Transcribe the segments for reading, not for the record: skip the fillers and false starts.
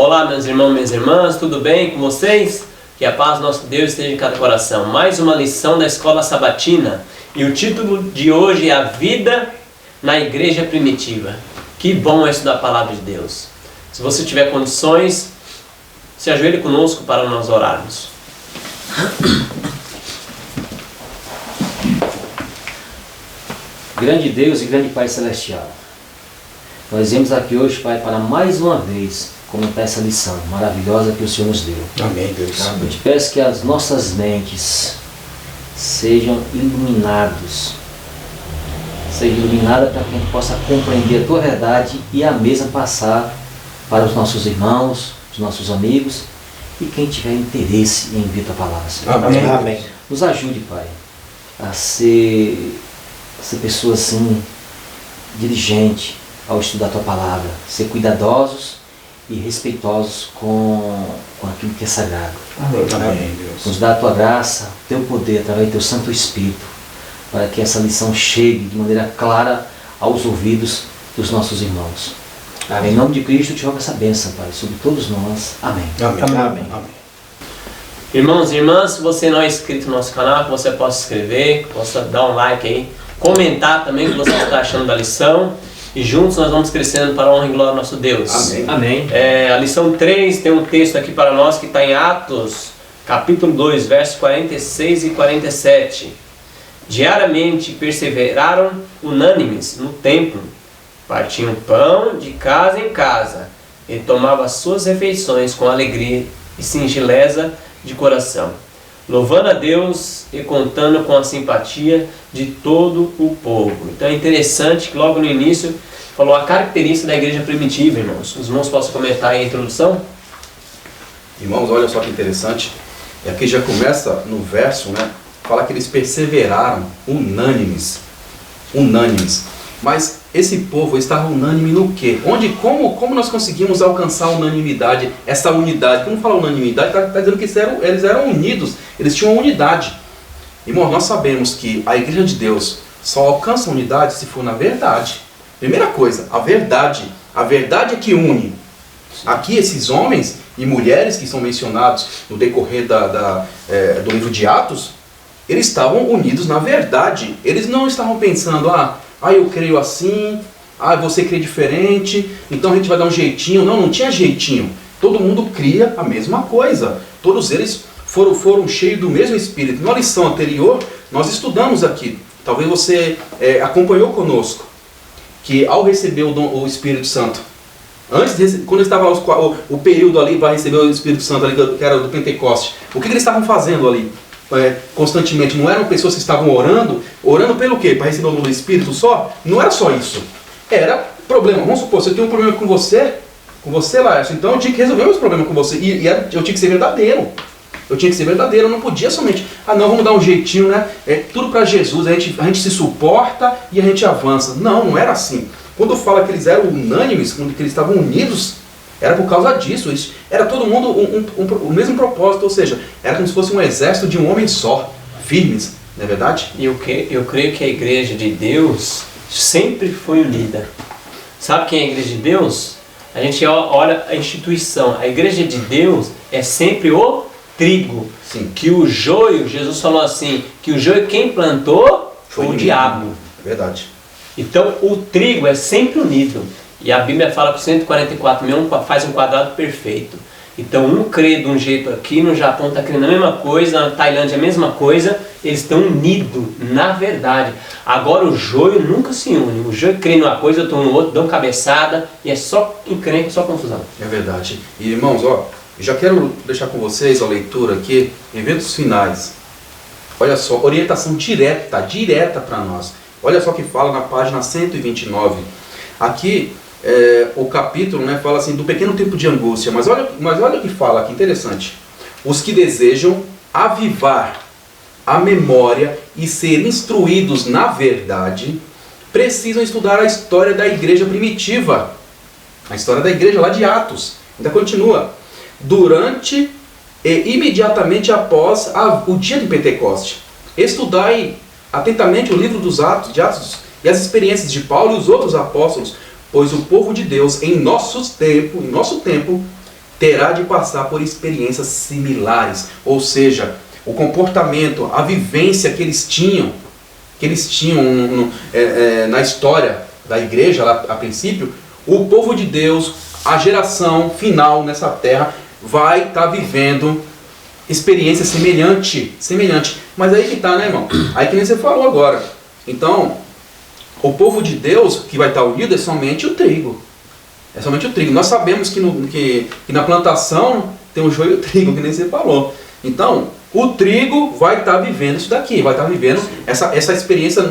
Olá, meus irmãos e minhas irmãs, tudo bem com vocês? Que a paz do nosso Deus esteja em cada coração. Mais uma lição da Escola Sabatina. E o título de hoje é A Vida na Igreja Primitiva. Que bom é estudar a Palavra de Deus. Se você tiver condições, se ajoelhe conosco para nós orarmos. Grande Deus e grande Pai Celestial, nós viemos aqui hoje, Pai, para mais uma vez comentar essa lição maravilhosa que o Senhor nos deu. Amém, Deus. Eu te peço que as nossas mentes sejam iluminadas para que a gente possa compreender a Tua verdade e a mesma passar para os nossos irmãos, os nossos amigos e quem tiver interesse em ouvir a Tua palavra, Senhor. Amém. Amém. Nos ajude, Pai, a ser pessoa assim, diligente ao estudar a Tua palavra, ser cuidadosos e respeitosos com aquilo que é sagrado. Amém, Deus. Nos dá a Tua graça, o Teu poder, através do Teu Santo Espírito, para que essa lição chegue de maneira clara aos ouvidos dos nossos irmãos. Amém. Em nome de Cristo, te rogo essa bênção, Pai, sobre todos nós. Amém. Amém. Amém. Amém. Irmãos e irmãs, se você não é inscrito no nosso canal, que você possa se inscrever, possa dar um like aí, comentar também o que você está achando da lição. E juntos nós vamos crescendo para a honra e glória do nosso Deus. Amém. Amém. A lição 3 tem um texto aqui para nós que está em Atos, capítulo 2, versos 46 e 47. Diariamente perseveraram unânimes no templo, partiam pão de casa em casa e tomavam as suas refeições com alegria e singeleza de coração, louvando a Deus e contando com a simpatia de todo o povo. Então é interessante que logo no início falou a característica da igreja primitiva, irmãos. Os irmãos possam comentar aí a introdução? Irmãos, olha só que interessante. E aqui já começa no verso, né? Fala que eles perseveraram unânimes. Unânimes. Mas esse povo estava unânime no quê? Como nós conseguimos alcançar a unanimidade, essa unidade? Quando fala unanimidade, está dizendo que eles eram unidos, eles tinham unidade. Irmão, nós sabemos que a igreja de Deus só alcança a unidade se for na verdade. Primeira coisa, a verdade é que une. Aqui esses homens e mulheres que são mencionados no decorrer do livro de Atos, eles estavam unidos na verdade. Eles não estavam pensando, eu creio assim, você crê diferente, então a gente vai dar um jeitinho. Não tinha jeitinho. Todo mundo cria a mesma coisa. Todos eles foram cheios do mesmo Espírito. Na lição anterior, nós estudamos aqui, talvez você acompanhou conosco, que ao receber o Espírito Santo, quando estava o período ali para receber o Espírito Santo, ali, que era do Pentecoste, o que eles estavam fazendo ali? Constantemente, não eram pessoas que estavam orando pelo quê? Para receber o dom do Espírito só? Não era só isso. Era problema. Vamos supor, se eu tenho um problema com você, Laércio, então eu tinha que resolver meus problemas com você. E eu tinha que ser verdadeiro. Eu não podia somente, vamos dar um jeitinho, né? Tudo para Jesus, a gente se suporta e a gente avança. Não era assim. Quando fala que eles eram unânimes, que eles estavam unidos, era por causa disso. Era todo mundo o mesmo propósito, ou seja, era como se fosse um exército de um homem só, firmes, não é verdade? E eu creio que a igreja de Deus sempre foi unida. Sabe quem é a igreja de Deus? A gente olha a instituição. A igreja de Deus é sempre o trigo. Sim. Que o joio, Jesus falou assim, que o joio quem plantou foi o diabo. Verdade. Então o trigo é sempre unido. E a Bíblia fala que 144.000 faz um quadrado perfeito. Então um crê de um jeito aqui, no Japão está crendo a mesma coisa, na Tailândia a mesma coisa, eles estão unidos na verdade. Agora o joio nunca se une. O joio crê numa coisa, outro no outro, dão cabeçada, e é só encrenca, só confusão. É verdade. E irmãos, eu já quero deixar com vocês a leitura aqui, eventos finais. Olha só, orientação direta para nós. Olha só o que fala na página 129. Aqui, o capítulo, né, fala assim, do pequeno tempo de angústia. Mas olha o que fala aqui, interessante. Os que desejam avivar a memória e ser instruídos na verdade, precisam estudar a história da igreja primitiva. A história da igreja lá de Atos. Ainda continua. Durante e imediatamente após o dia de Pentecoste. Estudai atentamente o livro dos Atos e as experiências de Paulo e os outros apóstolos, pois o povo de Deus em nosso tempo terá de passar por experiências similares. Ou seja, o comportamento, a vivência que eles tinham na história da igreja, lá, a princípio, o povo de Deus, a geração final nessa terra, vai estar vivendo experiência semelhante. Mas aí que está, né, irmão? Aí que nem você falou agora. Então, o povo de Deus que vai estar unido é somente o trigo. É somente o trigo. Nós sabemos que na plantação tem o joio e o trigo, que nem você falou. Então, o trigo vai estar vivendo isso daqui, vai estar vivendo essa experiência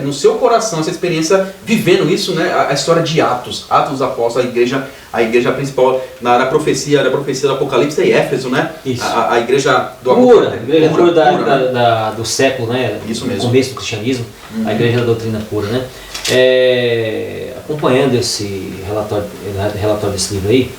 no seu coração, essa experiência, vivendo isso, né? A história de Atos dos Apóstolos, a igreja principal na profecia do Apocalipse é Éfeso, né? Isso. A igreja do Pura, do século, né? Isso mesmo. No começo do cristianismo, a igreja da doutrina pura, né? Acompanhando esse relatório desse livro aí,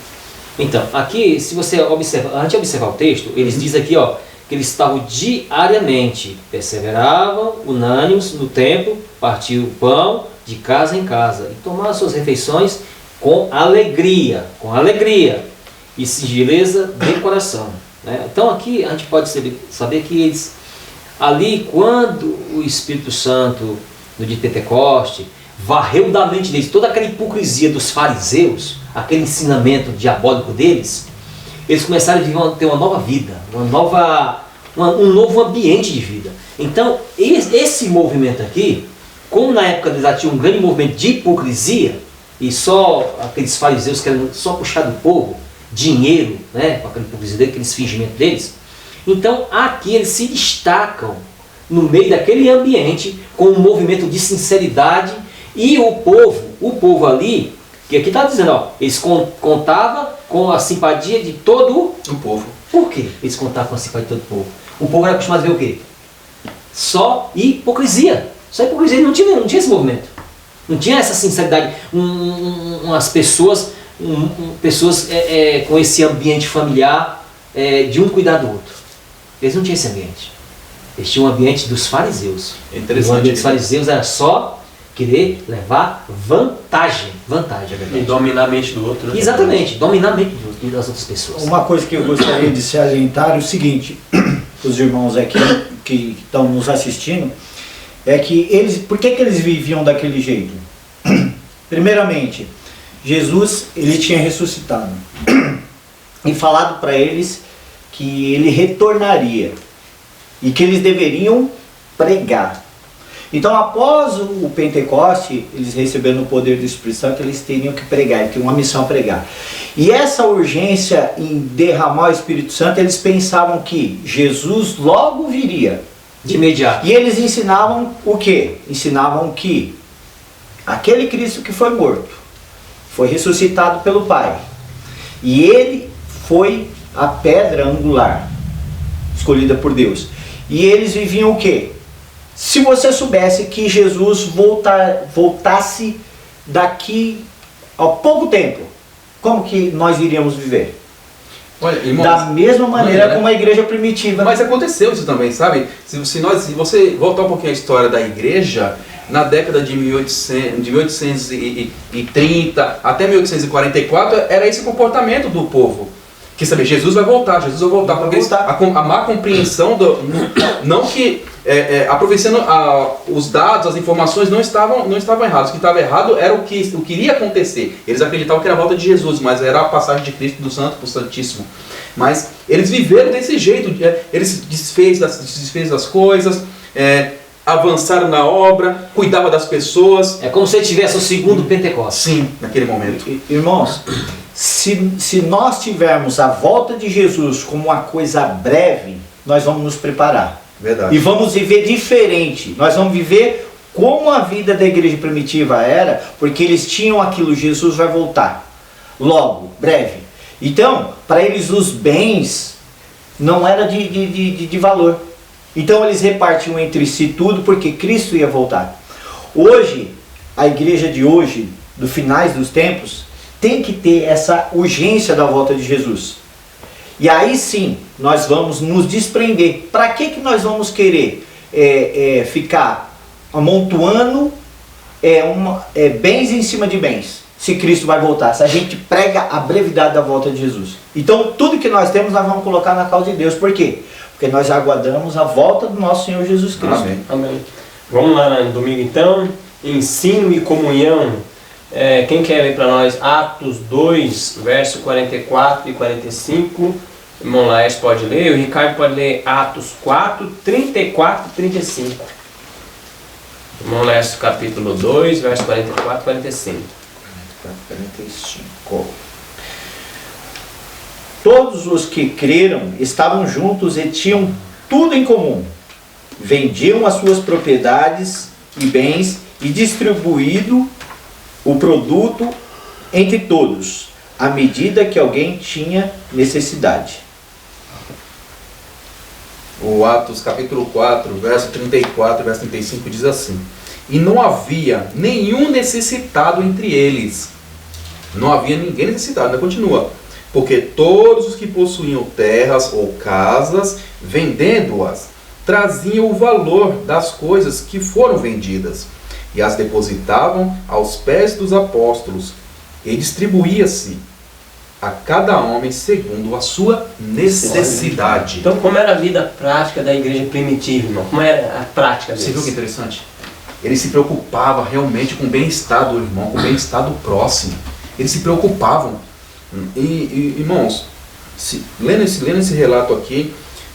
então, aqui, se você observar, antes de observar o texto, eles dizem aqui, ó, que eles estavam diariamente, perseveravam, unânimes no templo, partiam o pão de casa em casa e tomavam suas refeições com alegria e singeleza de coração, né? Então aqui a gente pode saber que eles, ali quando o Espírito Santo, no dia de Pentecoste, varreu da mente deles toda aquela hipocrisia dos fariseus, aquele ensinamento diabólico deles, eles começaram a ter uma nova vida, um novo ambiente de vida. Então, esse movimento aqui, como na época deles já tinha um grande movimento de hipocrisia, e só aqueles fariseus querendo só puxar do povo dinheiro, né, com aquela hipocrisia dele, aquele fingimento deles, então aqui eles se destacam no meio daquele ambiente com um movimento de sinceridade, e o povo ali, que aqui está dizendo, ó, eles contavam com a simpatia de todo o povo. Por quê eles contavam com a simpatia de todo o povo? O povo era acostumado a ver o quê? Só hipocrisia. Só hipocrisia, não tinha esse movimento. Não tinha essa sinceridade. As pessoas com esse ambiente familiar, de um cuidar do outro. Eles não tinham esse ambiente. Eles tinham o ambiente dos fariseus. Interessante. O ambiente dos fariseus era só querer levar vantagem. E dominar a mente do outro, né? Exatamente, dominar a mente das outras pessoas. Uma coisa que eu gostaria de salientar é o seguinte, os irmãos aqui que estão nos assistindo, é que por que eles viviam daquele jeito? Primeiramente, Jesus, ele tinha ressuscitado e falado para eles que ele retornaria e que eles deveriam pregar. Então, após o Pentecoste, eles receberam o poder do Espírito Santo, eles teriam que pregar, eles tinham uma missão a pregar. E essa urgência em derramar o Espírito Santo, eles pensavam que Jesus logo viria. De imediato. E eles ensinavam o quê? Ensinavam que aquele Cristo que foi morto, foi ressuscitado pelo Pai. E ele foi a pedra angular, escolhida por Deus. E eles viviam o quê? Se você soubesse que Jesus voltasse daqui a pouco tempo, como que nós iríamos viver? Olha, irmãos, da mesma maneira como a igreja primitiva. Mas aconteceu isso também, sabe? Se você voltar um pouquinho à história da igreja, na década de 1830 até 1844, era esse comportamento do povo. Que saber, Jesus vai voltar, porque a má compreensão, não que a profecia, os dados, as informações não estavam errados. O que estava errado era o que iria acontecer. Eles acreditavam que era a volta de Jesus, mas era a passagem de Cristo do Santo para o Santíssimo. Mas eles viveram desse jeito, eles se desfez das coisas, avançaram na obra, cuidavam das pessoas. É como se ele tivesse o segundo Pentecostes. Sim, naquele momento. Irmãos, se nós tivermos a volta de Jesus como uma coisa breve, nós vamos nos preparar. Verdade. E vamos viver diferente. Nós vamos viver como a vida da igreja primitiva era, porque eles tinham aquilo, Jesus vai voltar. Logo, breve. Então, para eles os bens não era de valor. Então eles repartiam entre si tudo porque Cristo ia voltar. Hoje, a igreja de hoje, do finais dos tempos, tem que ter essa urgência da volta de Jesus. E aí sim, nós vamos nos desprender. Para que nós vamos querer ficar amontoando bens em cima de bens? se Cristo vai voltar, se a gente prega a brevidade da volta de Jesus. Então tudo que nós temos nós vamos colocar na causa de Deus. Por quê? Porque nós aguardamos a volta do nosso Senhor Jesus Cristo. Amém. Amém. Vamos lá no domingo então. Ensino e comunhão. Quem quer ler para nós Atos 2, verso 44 e 45? O irmão Laércio pode ler. O Ricardo pode ler Atos 4, 34 e 35. Irmão Laércio, capítulo 2, verso 44 e 45. 45. Todos os que creram estavam juntos e tinham tudo em comum. Vendiam as suas propriedades e bens e distribuído o produto entre todos, à medida que alguém tinha necessidade. O Atos capítulo 4, verso 34 e verso 35 diz assim: E não havia nenhum necessitado entre eles. Não havia ninguém necessitado, né? Continua. Porque todos os que possuíam terras ou casas, vendendo-as, traziam o valor das coisas que foram vendidas e as depositavam aos pés dos apóstolos, e distribuía-se a cada homem segundo a sua necessidade. Então, como era a vida prática da igreja primitiva, irmão? Como era a prática deles? Você viu que interessante? Eles se preocupavam realmente com o bem-estar do irmão, com o bem-estar do próximo. Eles se preocupavam. Irmãos, lendo esse relato aqui,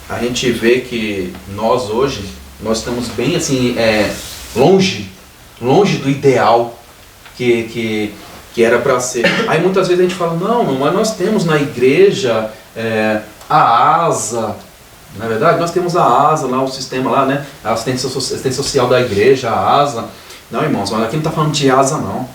a gente vê que nós hoje, nós estamos bem assim, longe do ideal que era para ser. Aí muitas vezes a gente fala, não, mas nós temos na igreja a ASA, na verdade nós temos a ASA lá, o sistema lá, né, a assistência social da igreja, a ASA. Não, irmãos, mas aqui não está falando de ASA não.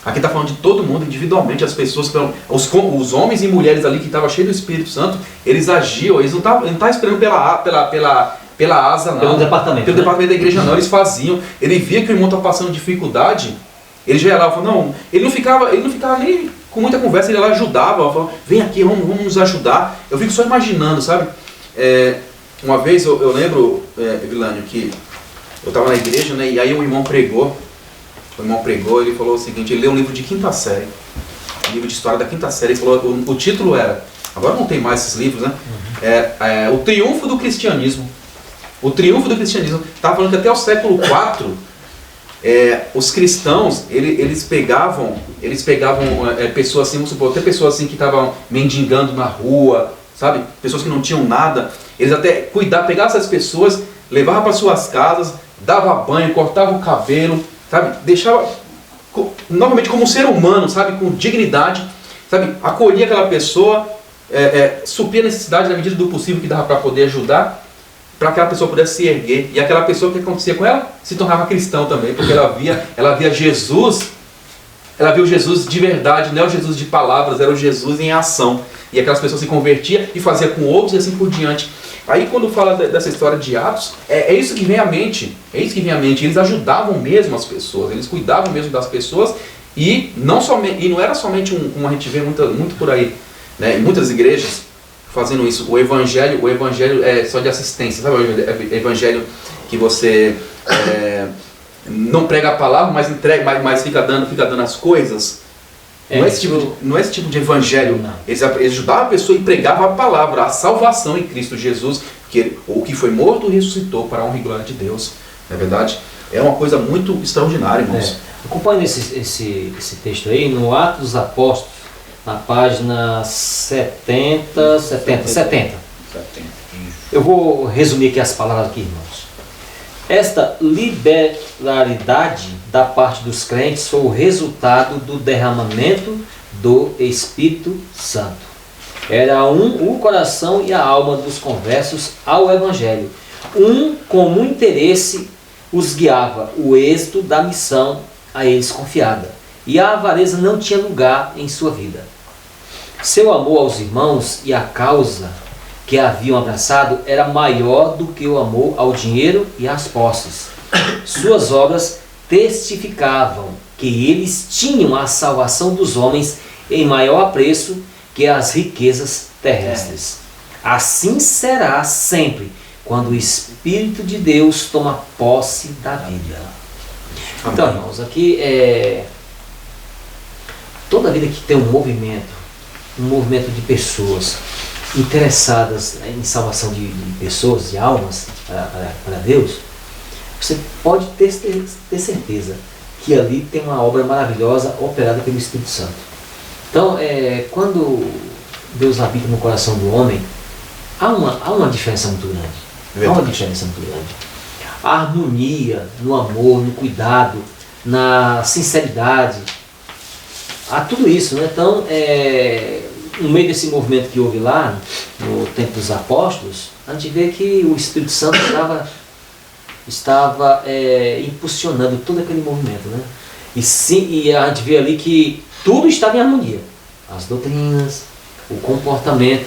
Aqui está falando de todo mundo, individualmente, as pessoas, os homens e mulheres ali que estavam cheios do Espírito Santo, eles agiam, eles não estavam esperando pela asa não. Pelo departamento. Pelo departamento da igreja não, eles faziam. Ele via que o irmão estava passando dificuldade, ele já ia lá e falava, não, ele não ficava nem com muita conversa, ele ia lá ajudava, falava, vem aqui, vamos nos ajudar. Eu fico só imaginando, sabe? Uma vez eu lembro, Vilânio, que eu estava na igreja, né, e aí o irmão pregou. O irmão pregou, ele falou o seguinte, ele leu um livro de quinta série, um livro de história da quinta série, ele falou, o título era, agora não tem mais esses livros, né? O Triunfo do Cristianismo. O Triunfo do Cristianismo. Estava falando que até o século IV, os cristãos, eles pegavam pessoas assim, vamos supor, até pessoas assim que estavam mendigando na rua, sabe? Pessoas que não tinham nada, eles até pegavam essas pessoas, levavam para suas casas, davam banho, cortavam o cabelo, sabe, deixava novamente como um ser humano, sabe, com dignidade, sabe, acolhia aquela pessoa, supria a necessidade na medida do possível que dava para poder ajudar, para que aquela pessoa pudesse se erguer. E aquela pessoa, o que acontecia com ela? Se tornava cristão também, porque ela via Jesus, ela viu Jesus de verdade, não é o Jesus de palavras, era o Jesus em ação. E aquelas pessoas se convertiam e faziam com outros e assim por diante. Aí quando fala dessa história de Atos, é isso que vem à mente. É isso que vem à mente. Eles ajudavam mesmo as pessoas, eles cuidavam mesmo das pessoas e não era somente como a gente vê muito por aí, né? Em muitas igrejas fazendo isso. O evangelho é só de assistência, sabe? O evangelho que você não prega a palavra, mas fica dando as coisas. Não é esse tipo de evangelho. Não. Eles ajudavam a pessoa e pregavam a palavra, a salvação em Cristo Jesus, o que foi morto ressuscitou para a honra e glória de Deus. Não é verdade? É uma coisa muito extraordinária, irmãos. Acompanhe esse texto aí no Atos dos Apóstolos, na página 70. Eu vou resumir aqui as palavras aqui, irmãos. Esta liberalidade da parte dos crentes foi o resultado do derramamento do Espírito Santo. Era o coração e a alma dos conversos ao Evangelho. Comum interesse os guiava, o êxito da missão a eles confiada. E a avareza não tinha lugar em sua vida. Seu amor aos irmãos e a causa que haviam abraçado era maior do que o amor ao dinheiro e às posses. Suas obras testificavam que eles tinham a salvação dos homens em maior apreço que as riquezas terrestres. Assim será sempre, quando o Espírito de Deus toma posse da vida. Então, irmãos, aqui toda vida que tem um movimento de pessoas interessadas em salvação de pessoas, de almas para Deus, você pode ter certeza que ali tem uma obra maravilhosa operada pelo Espírito Santo. Então, quando Deus habita no coração do homem, há uma diferença muito grande. Há uma diferença muito grande. A harmonia no amor, no cuidado, na sinceridade, há tudo isso, né? Então, no meio desse movimento que houve lá, no tempo dos apóstolos, a gente vê que o Espírito Santo estava impulsionando todo aquele movimento, né? E a gente vê ali que tudo estava em harmonia. As doutrinas, o comportamento.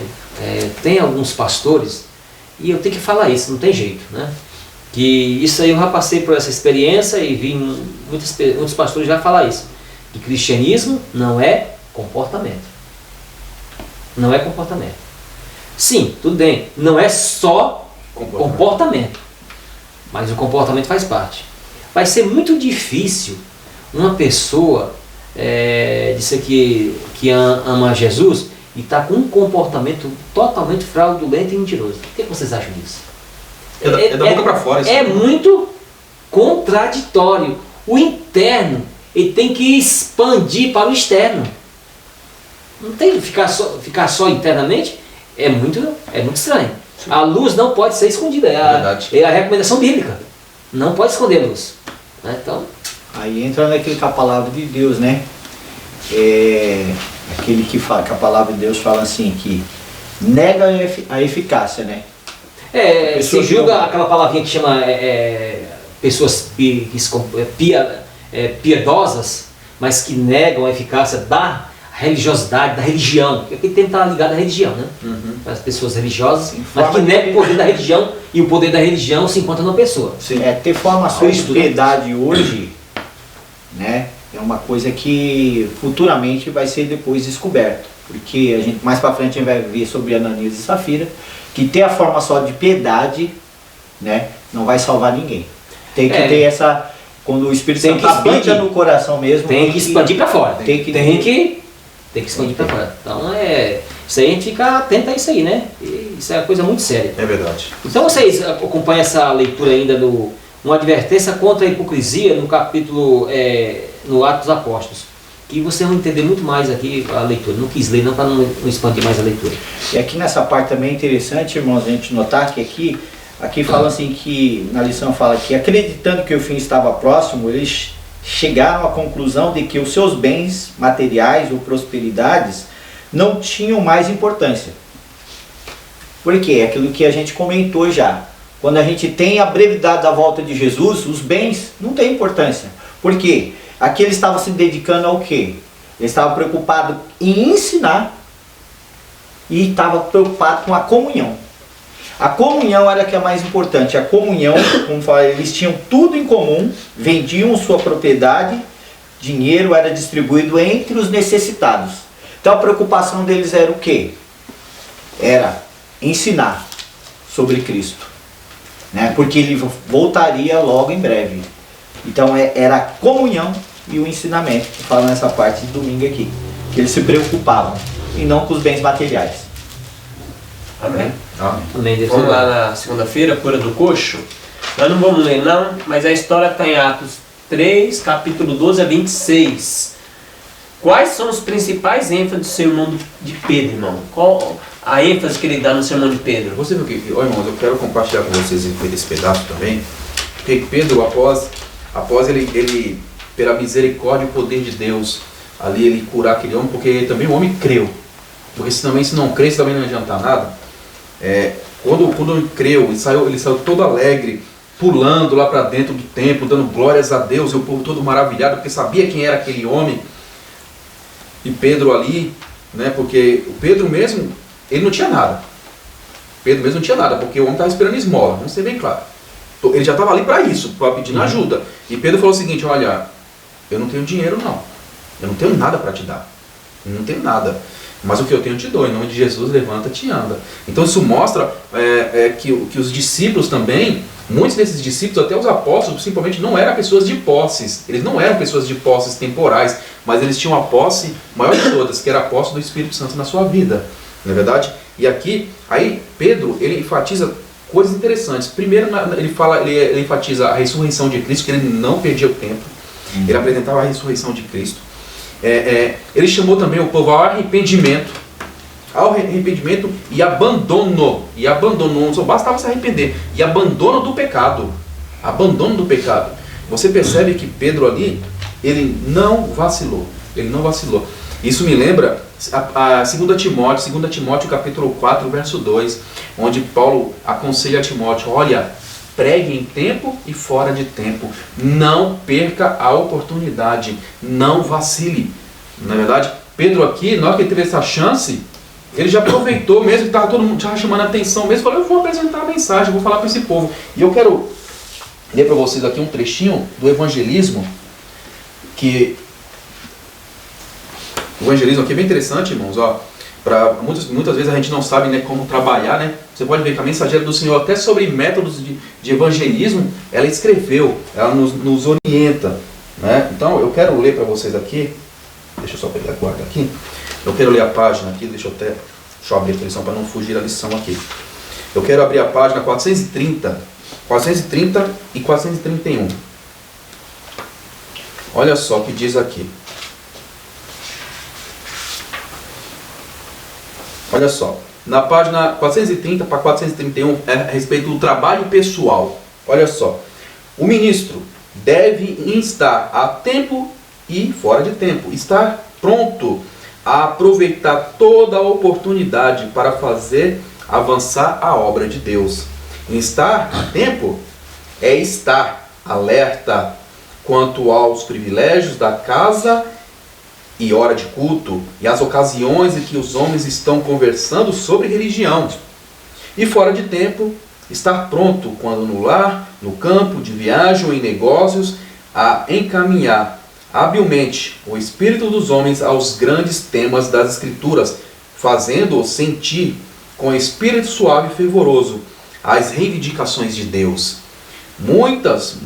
Tem alguns pastores, e eu tenho que falar isso, não tem jeito, né? Que isso aí eu já passei por essa experiência e vi muitos pastores já falar isso. Que cristianismo não é comportamento. Não é comportamento. Sim, tudo bem, não é só comportamento, mas o comportamento faz parte. Vai ser muito difícil uma pessoa dizer que ama Jesus e está com um comportamento totalmente fraudulento e mentiroso. O que vocês acham disso? É da boca para fora. Isso muito contraditório. O interno ele tem que expandir para o externo. Não tem que ficar só internamente. É muito estranho. Sim. A luz não pode ser escondida. É a recomendação bíblica. Não pode esconder a luz. Então, aí entra naquele com a palavra de Deus, né? Aquele que fala, que a palavra de Deus fala assim, que nega a eficácia, né? Se julga aquela palavrinha que chama pessoas piedosas, mas que negam a eficácia da religiosidade, da religião. Porque aquele tempo está ligado à religião, né? Uhum. As pessoas religiosas, mas que negam o poder da religião, e o poder da religião se encontra na pessoa. Sim. Ter formações de piedade hoje, né? É uma coisa que futuramente vai ser depois descoberto. Porque a gente mais para frente a gente vai ver sobre Ananias e Safira, que ter a forma só de piedade, né, não vai salvar ninguém. Tem que ter essa, quando o Espírito Santo habita no coração mesmo, tem que expandir para fora. Tem que expandir para fora. Então isso aí a gente fica atento a isso aí, né? Isso é uma coisa muito séria. É verdade. Então vocês acompanham essa leitura ainda uma advertência contra a hipocrisia no capítulo no Atos dos Apóstolos, que vocês vão entender muito mais aqui a leitura. Não quis ler não para não expandir mais a leitura. E aqui nessa parte também é interessante, irmãos, a gente notar que aqui fala assim, que na lição fala que acreditando que o fim estava próximo, eles chegaram à conclusão de que os seus bens materiais ou prosperidades não tinham mais importância. Por quê? É aquilo que a gente comentou já. Quando a gente tem a brevidade da volta de Jesus, os bens não têm importância. Por quê? Aqui ele estava se dedicando ao quê? Ele estava preocupado em ensinar e estava preocupado com a comunhão. A comunhão era a que é mais importante. A comunhão, como falei, eles tinham tudo em comum, vendiam sua propriedade, dinheiro era distribuído entre os necessitados. Então a preocupação deles era o quê? Era ensinar sobre Cristo, né? Porque ele voltaria logo em breve. Então era a comunhão e o ensinamento, que fala nessa parte de domingo aqui, que eles se preocupavam, e não com os bens materiais. Amém. Amém. Vamos lá na segunda-feira, cura do coxo. Nós não vamos ler não, mas a história está em Atos 3, capítulo 12 a 26. Quais são os principais ênfases do sermão de Pedro, irmão? Qual a ênfase que ele dá no sermão de Pedro? Você viu que, irmãos, eu quero compartilhar com vocês esse pedaço também, porque Pedro, após ele, pela misericórdia e o poder de Deus, ali ele curar aquele homem, porque também o homem creu. Porque se não crê, isso também não adianta nada. Quando ele creu, ele saiu todo alegre, pulando lá para dentro do templo, dando glórias a Deus, e o povo todo maravilhado, porque sabia quem era aquele homem. E Pedro ali, né, porque o Pedro mesmo, ele não tinha nada. Pedro mesmo não tinha nada, porque o homem estava esperando esmola, vamos ser bem claro. Ele já estava ali para isso, para pedir ajuda. E Pedro falou o seguinte: olha, eu não tenho dinheiro não, eu não tenho nada para te dar, eu não tenho nada, mas o que eu tenho eu te dou, em nome de Jesus levanta-te e anda. Então isso mostra que os discípulos também, Muitos desses discípulos, até os apóstolos, principalmente, não eram pessoas de posses. Eles não eram pessoas de posses temporais, mas eles tinham a posse maior de todas, que era a posse do Espírito Santo na sua vida. Não é verdade? E aqui, aí Pedro, ele enfatiza coisas interessantes. Primeiro, ele enfatiza a ressurreição de Cristo, que ele não perdia o tempo. Ele apresentava a ressurreição de Cristo. Ele chamou também o povo ao arrependimento e abandono. E abandono, só bastava se arrepender. E abandono do pecado. Abandono do pecado. Você percebe que Pedro ali, ele não vacilou. Ele não vacilou. Isso me lembra a 2 Timóteo capítulo 4, verso 2, onde Paulo aconselha a Timóteo: olha, pregue em tempo e fora de tempo. Não perca a oportunidade. Não vacile. Na verdade, Pedro aqui, na hora que ele teve essa chance, ele já aproveitou mesmo, que estava todo mundo já chamando a atenção mesmo, falou: eu vou apresentar a mensagem, vou falar para esse povo. E eu quero ler para vocês aqui um trechinho do evangelismo, que o evangelismo aqui é bem interessante, irmãos. Ó, muitas vezes a gente não sabe, né, como trabalhar, né? Você pode ver que a mensageira do Senhor, até sobre métodos de evangelismo, ela escreveu, ela nos orienta, né? Então eu quero ler para vocês aqui, deixa eu só pegar a guarda aqui. Eu quero ler a página aqui, deixa eu abrir a lição para não fugir da lição aqui. Eu quero abrir a página 430 e 431. Olha só o que diz aqui. Olha só, na página 430 para 431 é a respeito do trabalho pessoal. Olha só, o ministro deve estar a tempo e fora de tempo, estar pronto a aproveitar toda a oportunidade para fazer avançar a obra de Deus. Estar a tempo é estar alerta quanto aos privilégios da casa e hora de culto e as ocasiões em que os homens estão conversando sobre religião. E fora de tempo, estar pronto quando no lar, no campo, de viagem ou em negócios, a encaminhar habilmente o espírito dos homens aos grandes temas das Escrituras, fazendo-os sentir com espírito suave e fervoroso as reivindicações de Deus. Muitas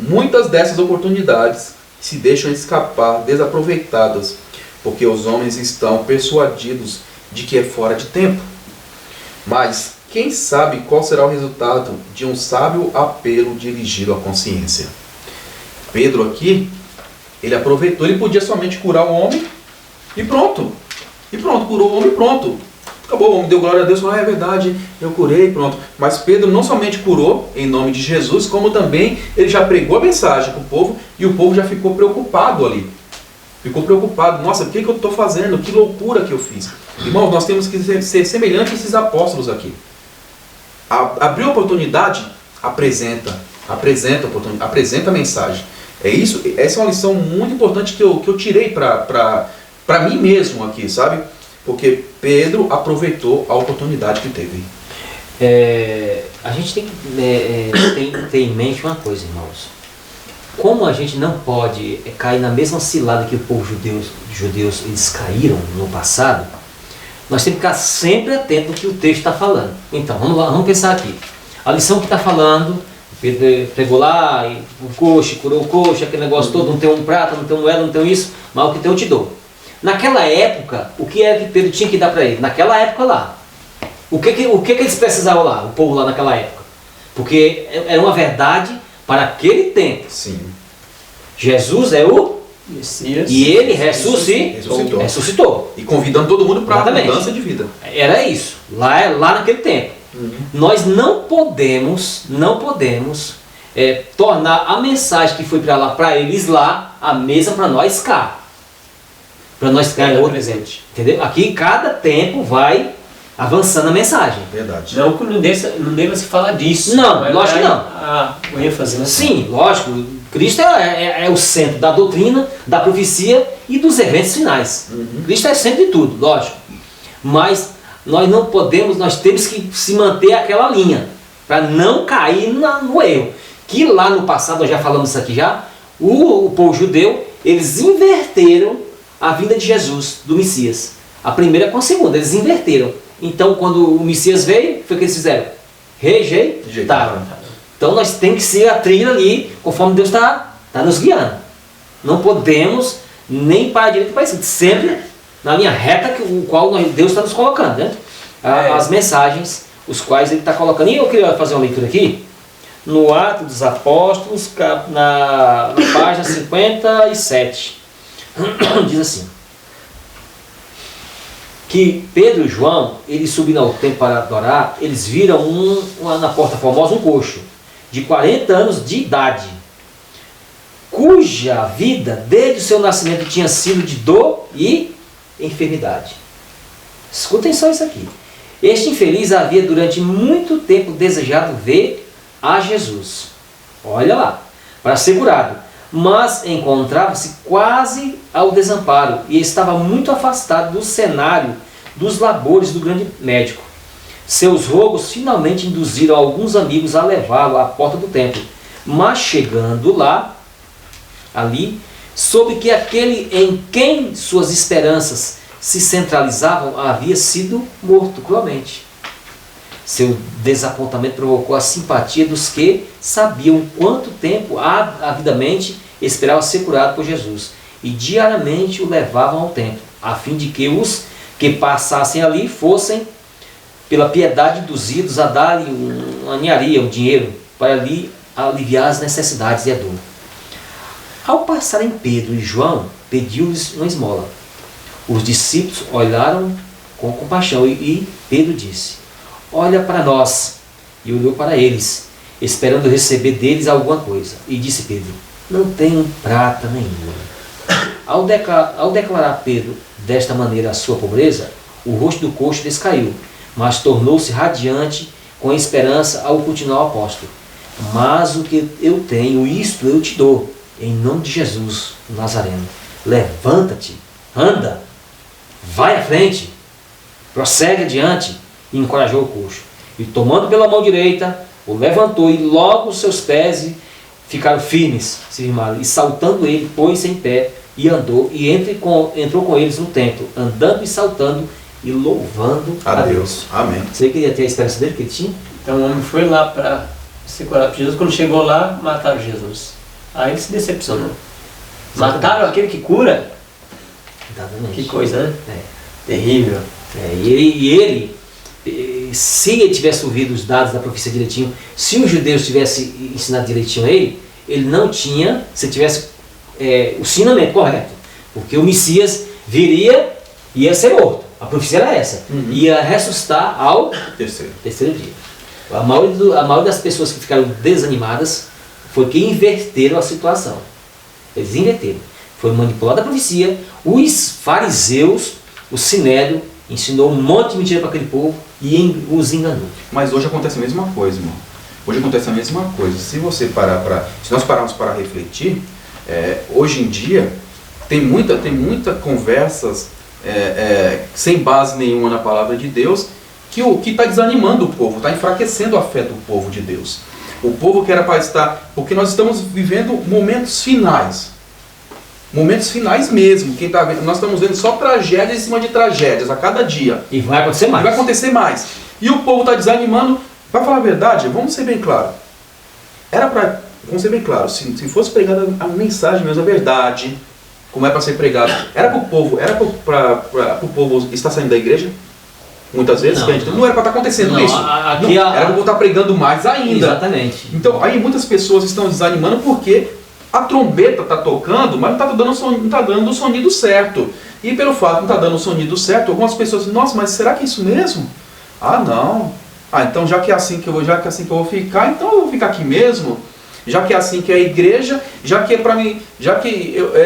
dessas oportunidades se deixam escapar desaproveitadas, porque os homens estão persuadidos de que é fora de tempo. Mas quem sabe qual será o resultado de um sábio apelo dirigido à consciência? Pedro aqui, ele aproveitou, ele podia somente curar o homem e pronto. E pronto, curou o homem e pronto. Acabou, o homem deu glória a Deus, falou: é verdade, eu curei, pronto. Mas Pedro não somente curou em nome de Jesus, como também ele já pregou a mensagem para o povo e o povo já ficou preocupado ali. Ficou preocupado: nossa, o que eu estou fazendo? Que loucura que eu fiz. Irmãos, nós temos que ser semelhantes a esses apóstolos aqui. Abriu a oportunidade, apresenta a mensagem. É isso, essa é uma lição muito importante que eu tirei para mim mesmo aqui, sabe? Porque Pedro aproveitou a oportunidade que teve. A gente tem que ter em mente uma coisa, irmãos. Como a gente não pode cair na mesma cilada que o povo judeus eles caíram no passado, nós temos que ficar sempre atentos no que o texto está falando. Então, vamos lá, vamos pensar aqui. A lição que está falando, Pedro pregou lá, e o coxo, curou o coxo, aquele negócio todo, não tem um prata, não tem um moeda, não tem isso, mas o que tem eu te dou. Naquela época, o que era que Pedro tinha que dar para ele? Naquela época lá. O que eles precisavam lá, o povo lá naquela época? Porque era uma verdade para aquele tempo. Sim. Jesus é o Messias. E ele ressuscitou. E convidando todo mundo para a mudança de vida. Era isso, lá naquele tempo. Nós não podemos tornar a mensagem que foi para lá, para eles lá, a mesma para nós cá. Para nós cá é outro presente. Entendeu? Aqui cada tempo vai avançando a mensagem. Verdade. Não que não deva se falar disso. Não, lógico que não. O ênfase, né? Sim, lógico. Cristo é o centro da doutrina, da profecia e dos eventos finais. Cristo é centro de tudo, lógico. Mas nós não podemos, nós temos que se manter aquela linha, para não cair no erro. Que lá no passado, nós já falamos isso aqui já, o povo judeu, eles inverteram a vinda de Jesus, do Messias. A primeira com a segunda, eles inverteram. Então, quando o Messias veio, foi o que eles fizeram? Rejeitaram. Então nós temos que seguir a trilha ali, conforme Deus está nos guiando. Não podemos nem para a direita nem para a esquerda, sempre na linha reta o qual Deus está nos colocando, né? As mensagens, os quais Ele está colocando. E eu queria fazer uma leitura aqui, no Atos dos Apóstolos, na página 57. Diz assim, que Pedro e João, eles subiram ao templo para adorar, eles viram na porta formosa um coxo, de 40 anos de idade, cuja vida, desde o seu nascimento, tinha sido de dor e enfermidade. Escutem só isso aqui. Este infeliz havia durante muito tempo desejado ver a Jesus. Olha lá, para ser curado. Mas encontrava-se quase ao desamparo e estava muito afastado do cenário dos labores do grande médico. Seus rogos finalmente induziram alguns amigos a levá-lo à porta do templo. Mas chegando ali, soube que aquele em quem suas esperanças se centralizavam havia sido morto cruelmente. Seu desapontamento provocou a simpatia dos que sabiam quanto tempo avidamente esperava ser curado por Jesus e diariamente o levavam ao templo, a fim de que os que passassem ali fossem, pela piedade induzidos a dar-lhe uma ninharia, um dinheiro, para lhe aliviar as necessidades e a dor. Ao passarem Pedro e João, pediu-lhes uma esmola. Os discípulos olharam com compaixão e Pedro disse: olha para nós. E olhou para eles, esperando receber deles alguma coisa. E disse Pedro: não tenho prata nenhuma. Ao declarar Pedro desta maneira a sua pobreza, o rosto do coxo descaiu, mas tornou-se radiante com esperança ao continuar o apóstolo. Mas o que eu tenho, isto eu te dou, em nome de Jesus, o Nazareno. Levanta-te, anda, vai à frente, prossegue adiante. E encorajou o coxo. E tomando pela mão direita, o levantou, e logo os seus pés ficaram firmes, se firmaram. E saltando ele, pôs-se em pé e andou, e entrou com eles no templo, andando e saltando e louvando a Deus. Amém. Você queria ter a esperança dele que ele tinha? Então o homem foi lá para ser curado por Jesus. Quando chegou lá, mataram Jesus. Aí ele se decepcionou. Mataram aquele que cura? Exatamente. Que coisa, né? É. Terrível. E ele, se ele tivesse ouvido os dados da profecia direitinho, se os judeus tivessem ensinado direitinho a ele não tinha, se tivesse o ensinamento correto. Porque o Messias viria e ia ser morto. A profecia era essa. Ia ressuscitar ao terceiro dia. A maioria das pessoas que ficaram desanimadas foi que inverteram a situação. Eles inverteram. Foi manipulada a profecia. Os fariseus, o sinédrio, ensinou um monte de mentira para aquele povo e os enganou. Mas hoje acontece a mesma coisa, irmão. Hoje acontece a mesma coisa. Se nós pararmos para refletir, hoje em dia tem muita conversas sem base nenhuma na palavra de Deus, que está desanimando o povo, está enfraquecendo a fé do povo de Deus. O povo que era para estar, porque nós estamos vivendo momentos finais. Momentos finais mesmo. Nós estamos vendo só tragédias em cima de tragédias a cada dia. E vai acontecer mais. Vai acontecer mais. E o povo está desanimando. Para falar a verdade, vamos ser bem claros. Vamos ser bem claros, se fosse pregada a mensagem mesmo, a verdade, como é para ser pregado, era para o povo estar saindo da igreja? Muitas vezes, não era para estar acontecendo isso. Era para o povo estar pregando mais ainda. Exatamente. Então, aí muitas pessoas estão desanimando porque a trombeta está tocando, mas não está dando o sonido certo. E pelo fato de não estar dando o sonido certo, algumas pessoas dizem: nossa, mas será que é isso mesmo? Ah, não. Ah, então já que é assim que eu vou ficar, então eu vou ficar aqui mesmo. Já que é assim que é a igreja, já que é para mim,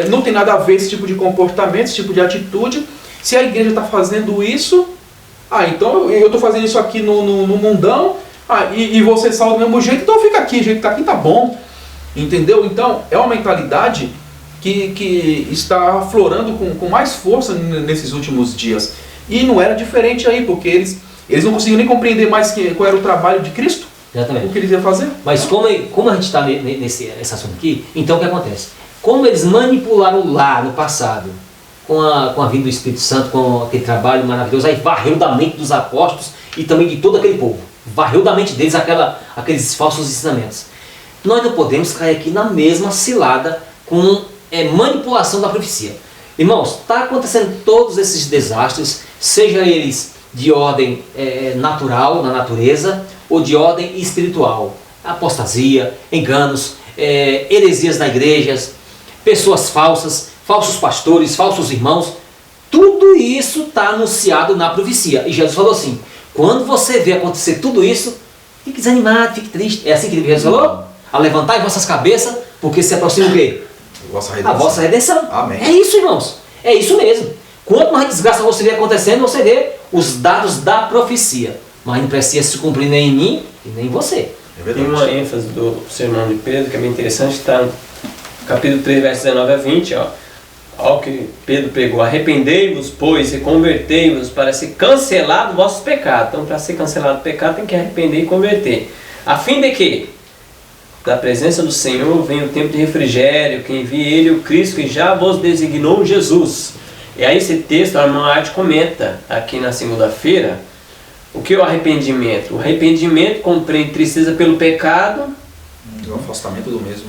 não tem nada a ver esse tipo de comportamento, esse tipo de atitude. Se a igreja está fazendo isso, então eu estou fazendo isso aqui no mundão, e você salva do mesmo jeito, então fica aqui, o jeito que está aqui tá bom. Entendeu? Então é uma mentalidade que está aflorando com mais força nesses últimos dias. E não era diferente aí, porque eles não conseguiam nem compreender mais qual era o trabalho de Cristo. Exatamente. O que eles iam fazer. Mas como a gente está nesse assunto aqui, então o que acontece? Como eles manipularam lá no passado, com a vinda do Espírito Santo, com aquele trabalho maravilhoso, aí varreu da mente dos apóstolos e também de todo aquele povo. varreu da mente deles aqueles falsos ensinamentos. Nós não podemos cair aqui na mesma cilada com manipulação da profecia. Irmãos, está acontecendo todos esses desastres, seja eles de ordem natural, na natureza, ou de ordem espiritual. Apostasia, enganos, heresias na igrejas, pessoas falsas, falsos pastores, falsos irmãos. Tudo isso está anunciado na profecia. E Jesus falou assim, quando você vê acontecer tudo isso, fique desanimado, fique triste. É assim que Jesus falou? A levantar vossas cabeças, porque se aproxima o quê? A vossa redenção. Amém. É isso, irmãos. É isso mesmo. Quanto mais desgraça você vê acontecendo, você vê os dados da profecia. Mas não precisa se cumprir nem em mim e nem em você. Tem uma ênfase do sermão de Pedro que é bem interessante, está no capítulo 3, versos 19 a 20, ó. Olha o que Pedro pregou: arrependei-vos, pois, e convertei-vos para ser cancelado vossos pecados. Então, para ser cancelado o pecado, tem que arrepender e converter. A fim de que, da presença do Senhor, venha o tempo de refrigério, que envie Ele o Cristo, que já vos designou Jesus. E aí esse texto, a irmã Arte comenta aqui na segunda-feira, o que é o arrependimento? O arrependimento compreende tristeza pelo pecado, O afastamento do mesmo.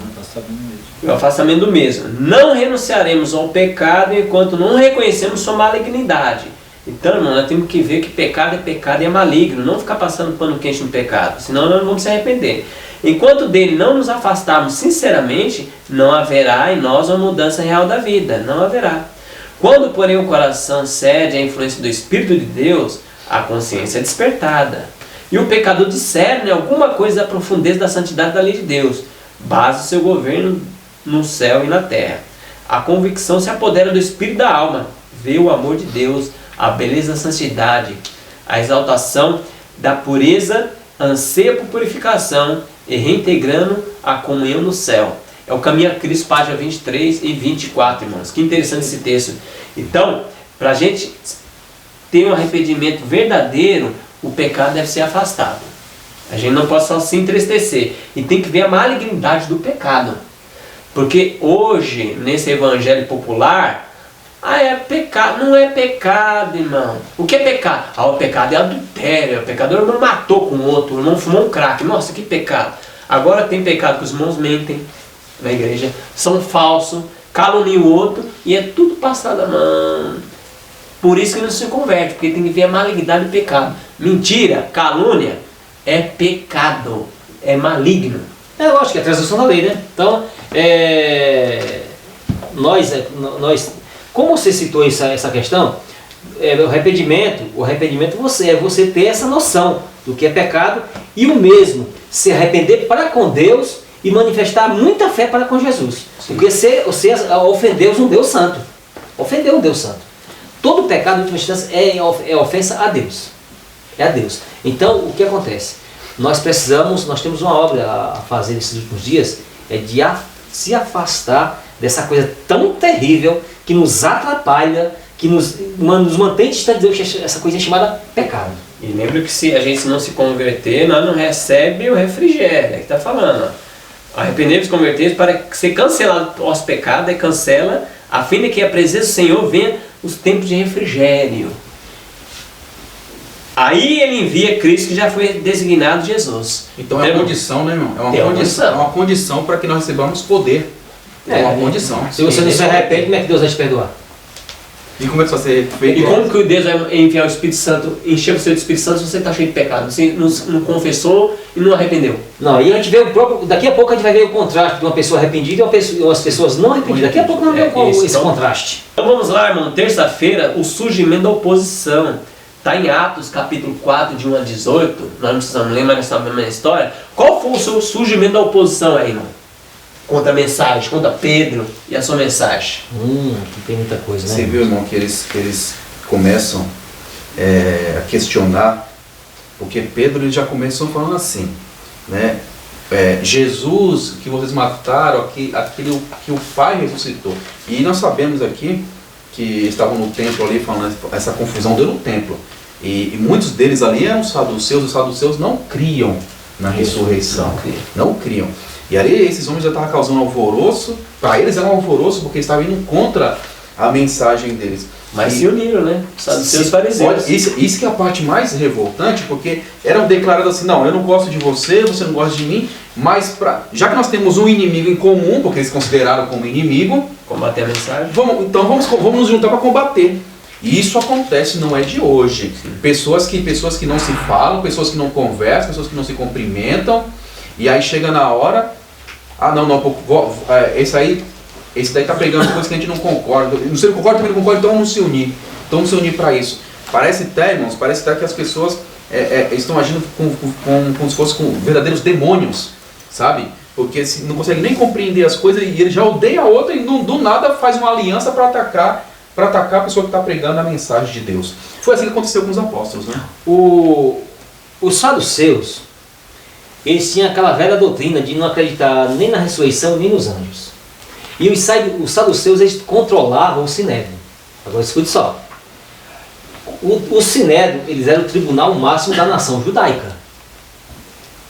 o afastamento do mesmo. Não renunciaremos ao pecado enquanto não reconhecemos sua malignidade. Então, irmão, nós temos que ver que pecado é maligno. Não ficar passando pano quente no pecado, senão nós não vamos se arrepender. Enquanto dele não nos afastarmos sinceramente, não haverá em nós uma mudança real da vida. Não haverá. Quando, porém, o coração cede à influência do Espírito de Deus, a consciência é despertada. E o pecador discerne alguma coisa da profundeza da santidade da lei de Deus, base do seu governo no céu e na terra. A convicção se apodera do espírito da alma, vê o amor de Deus, a beleza da santidade, a exaltação da pureza, anseia por purificação e reintegrando a comunhão no céu. É o Caminho a Cristo, página 23 e 24, irmãos. Que interessante esse texto. Então, para a gente ter um arrependimento verdadeiro, o pecado deve ser afastado. A gente não pode só se entristecer. E tem que ver a malignidade do pecado. Porque hoje, nesse evangelho popular, é pecado. Não é pecado, irmão. O que é pecado? O pecado é adultério. O pecador, o irmão matou com o outro, o irmão fumou um crack. Nossa, que pecado. Agora tem pecado que os irmãos mentem na igreja, são falsos, caluniam o outro, e é tudo passado a mão. Por isso que não se converte, porque tem que ver a malignidade do pecado. Mentira, calúnia, é pecado, é maligno. É lógico que é a transgressão da lei, né? Então, nós, como você citou essa questão, o arrependimento é você ter essa noção do que é pecado e o mesmo se arrepender para com Deus e manifestar muita fé para com Jesus. Sim. Porque você ofendeu um Deus santo. Ofendeu um Deus santo. Todo pecado, em última instância, é ofensa a Deus. É a Deus. Então, o que acontece? Nós temos uma obra a fazer nesses últimos dias, de se afastar dessa coisa tão terrível que nos atrapalha, que nos mantém distante de Deus, essa coisa chamada pecado. E lembra que se a gente não se converter, nós não recebe o refrigério. É que está falando, ó. Arrepender-vos e converter para ser cancelado os pecados, cancela, a fim de que a presença do Senhor venha os tempos de refrigério. Aí ele envia Cristo, que já foi designado Jesus. Então é uma condição, né, irmão? É uma condição para que nós recebamos poder. É uma condição. Se você não se arrepende, como é que Deus vai te perdoar? E como é que isso vai ser feito? E como que Deus vai enviar o Espírito Santo, encher você do Espírito Santo se você está cheio de pecado? Você não confessou e não arrependeu? Não, e a gente vê daqui a pouco a gente vai ver o contraste de uma pessoa arrependida e umas pessoas não arrependidas. Daqui a pouco nós vamos ver esse contraste. Então vamos lá, irmão. Terça-feira, o surgimento da oposição. Está em Atos, capítulo 4, de 1 a 18. Nós não precisamos ler, mas nós sabemos a história. Qual foi o seu surgimento da oposição aí, irmão? Contra a mensagem, contra Pedro e a sua mensagem. Que tem muita coisa, né? Você viu, irmão, que eles começam a questionar, porque Pedro ele já começou falando assim, né? Jesus que vocês mataram, aquilo que o Pai ressuscitou. E nós sabemos aqui que estavam no templo ali, falando essa confusão deu no templo. E muitos deles ali eram saduceus, os saduceus não criam na ressurreição. Não criam. E ali esses homens já estavam causando alvoroço, para eles era um alvoroço porque estavam indo contra a mensagem deles. Mas se uniram, né? Seus fariseus. Olha, isso que é a parte mais revoltante, porque eram declarados assim, não, eu não gosto de você, você não gosta de mim, mas já que nós temos um inimigo em comum, porque eles consideraram como inimigo, combater a mensagem. Vamos nos juntar para combater. E isso acontece, não é de hoje. Pessoas que não se falam, pessoas que não conversam, pessoas que não se cumprimentam, e aí chega na hora, esse daí está pregando coisas que a gente não concorda. Você não concorda, também não concorda, então vamos se unir. Então vamos se unir para isso. Parece até, irmãos, que as pessoas estão agindo como se fossem com verdadeiros demônios, sabe? Porque não consegue nem compreender as coisas e ele já odeia a outra e do nada faz uma aliança para atacar a pessoa que está pregando a mensagem de Deus. Foi assim que aconteceu com os apóstolos, né? Os saduceus, eles tinham aquela velha doutrina de não acreditar nem na ressurreição nem nos anjos. E os saduceus, eles controlavam o Sinédrio. Agora escute só. O Sinédrio, eles eram o tribunal máximo da nação judaica.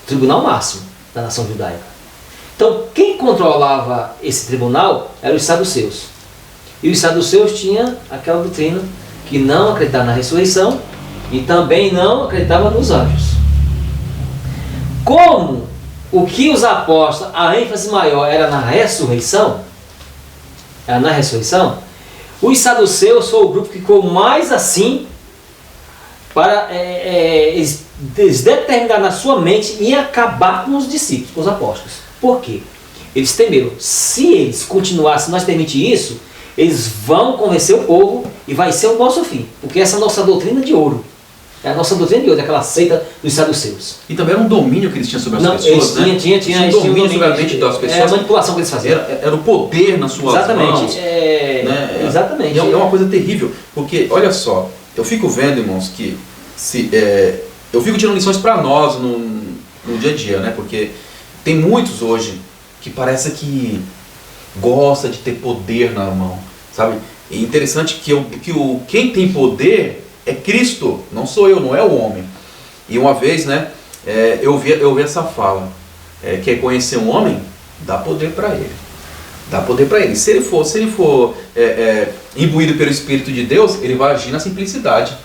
Tribunal máximo da nação judaica. Então, quem controlava esse tribunal eram os saduceus. E os saduceus tinham aquela doutrina que não acreditava na ressurreição e também não acreditava nos anjos. Como o que os apóstolos, a ênfase maior era na ressurreição, os saduceus foi o grupo que ficou mais assim para eles determinaram na sua mente em acabar com os discípulos, com os apóstolos. Por quê? Eles temeram, se eles continuassem, nós permitir isso, eles vão convencer o povo e vai ser o nosso fim, porque essa é a nossa doutrina de ouro. É a nossa doutrina de ouro, aquela seita dos saduceus. E também era um domínio que eles tinham sobre as pessoas, né? Tinha um domínio sobre a mente das pessoas. É a manipulação que eles faziam. Era o poder nas suas mãos. Exatamente. É uma coisa terrível, porque, olha só, eu fico vendo, irmãos, que eu fico tirando lições para nós no dia a dia, né? Porque tem muitos hoje que parece que gosta de ter poder na mão, sabe? É interessante que quem tem poder é Cristo, não sou eu, não é o homem. E uma vez, né, eu vi essa fala, quer conhecer um homem? Dá poder para ele. Dá poder para ele. Se ele for imbuído pelo Espírito de Deus, ele vai agir na simplicidade.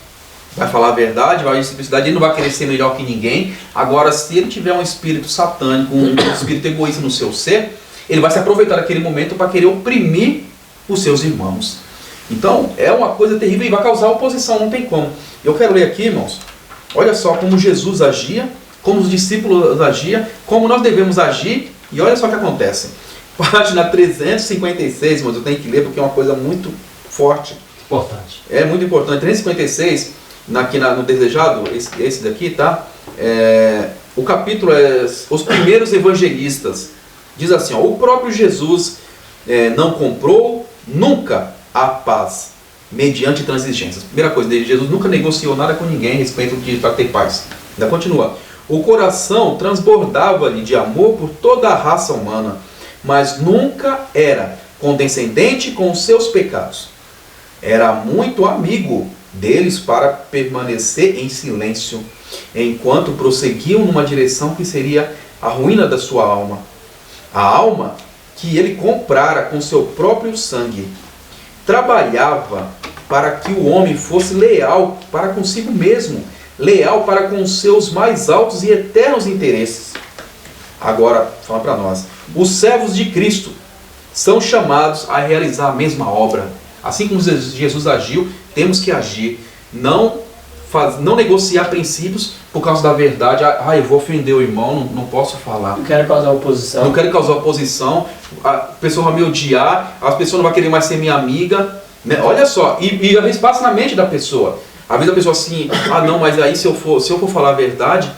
Vai falar a verdade, vai agir na simplicidade, ele não vai querer ser melhor que ninguém. Agora, se ele tiver um espírito satânico, um espírito egoísta no seu ser, ele vai se aproveitar daquele momento para querer oprimir os seus irmãos. Então, é uma coisa terrível e vai causar oposição, não tem como. Eu quero ler aqui, irmãos, olha só como Jesus agia, como os discípulos agiam, como nós devemos agir, e olha só o que acontece. Página 356, irmãos, eu tenho que ler porque é uma coisa muito forte. Importante. É muito importante. 356, aqui no desejado, esse daqui, tá? O capítulo é Os Primeiros Evangelistas. Diz assim, ó, o próprio Jesus não comprou nunca a paz mediante transigências. Primeira coisa, Jesus nunca negociou nada com ninguém a respeito de para ter paz. Ainda continua. O coração transbordava-lhe de amor por toda a raça humana, mas nunca era condescendente com os seus pecados. Era muito amigo deles para permanecer em silêncio, enquanto prosseguiam numa direção que seria a ruína da sua alma. A alma que ele comprara com seu próprio sangue. Trabalhava para que o homem fosse leal para consigo mesmo, leal para com os seus mais altos e eternos interesses. Agora, fala para nós, os servos de Cristo são chamados a realizar a mesma obra. Assim como Jesus agiu, temos que agir, não negociar princípios por causa da verdade. Eu vou ofender o irmão, não posso falar. Não quero causar oposição. Não quero causar oposição. A pessoa vai me odiar, a pessoa não vai querer mais ser minha amiga. Né? Olha só, e às vezes passa na mente da pessoa. Às vezes a pessoa assim, não, mas aí se eu for falar a verdade,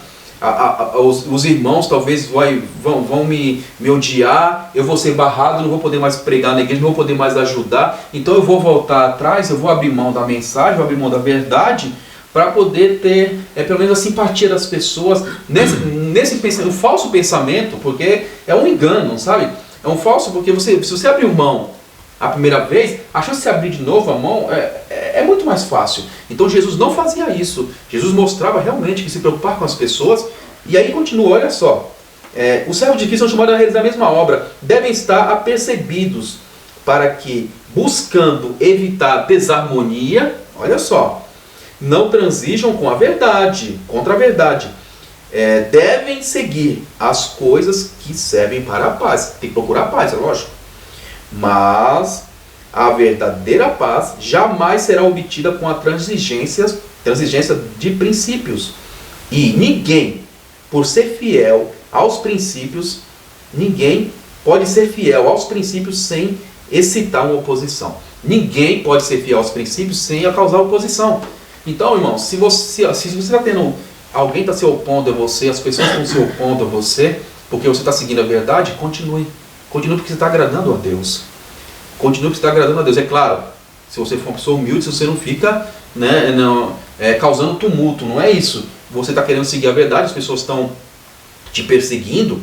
os irmãos talvez vão me odiar, eu vou ser barrado, não vou poder mais pregar na igreja, não vou poder mais ajudar. Então eu vou voltar atrás, eu vou abrir mão da mensagem, vou abrir mão da verdade, para poder ter, pelo menos, a simpatia das pessoas nesse pensamento, um falso pensamento, porque é um engano, sabe? É um falso, porque se você abrir mão a primeira vez, a chance de você abrir de novo a mão é muito mais fácil. Então Jesus não fazia isso. Jesus mostrava realmente que se preocupar com as pessoas. E aí continua, olha só. Os servos de Cristo são chamados a realizar a mesma obra. Devem estar apercebidos para que, buscando evitar desarmonia, olha só, não transigam com a verdade, contra a verdade. Devem seguir as coisas que servem para a paz. Tem que procurar a paz, é lógico. Mas a verdadeira paz jamais será obtida com a transigência de princípios. E ninguém, por ser fiel aos princípios, ninguém pode ser fiel aos princípios sem excitar uma oposição. Ninguém pode ser fiel aos princípios sem causar oposição. Então, irmão, se você está tendo... Alguém está se opondo a você, as pessoas estão se opondo a você, porque você está seguindo a verdade, continue. Continue porque você está agradando a Deus. Continue porque você está agradando a Deus. É claro, se você for uma pessoa humilde, se você não fica causando tumulto, não é isso. Você está querendo seguir a verdade, as pessoas estão te perseguindo,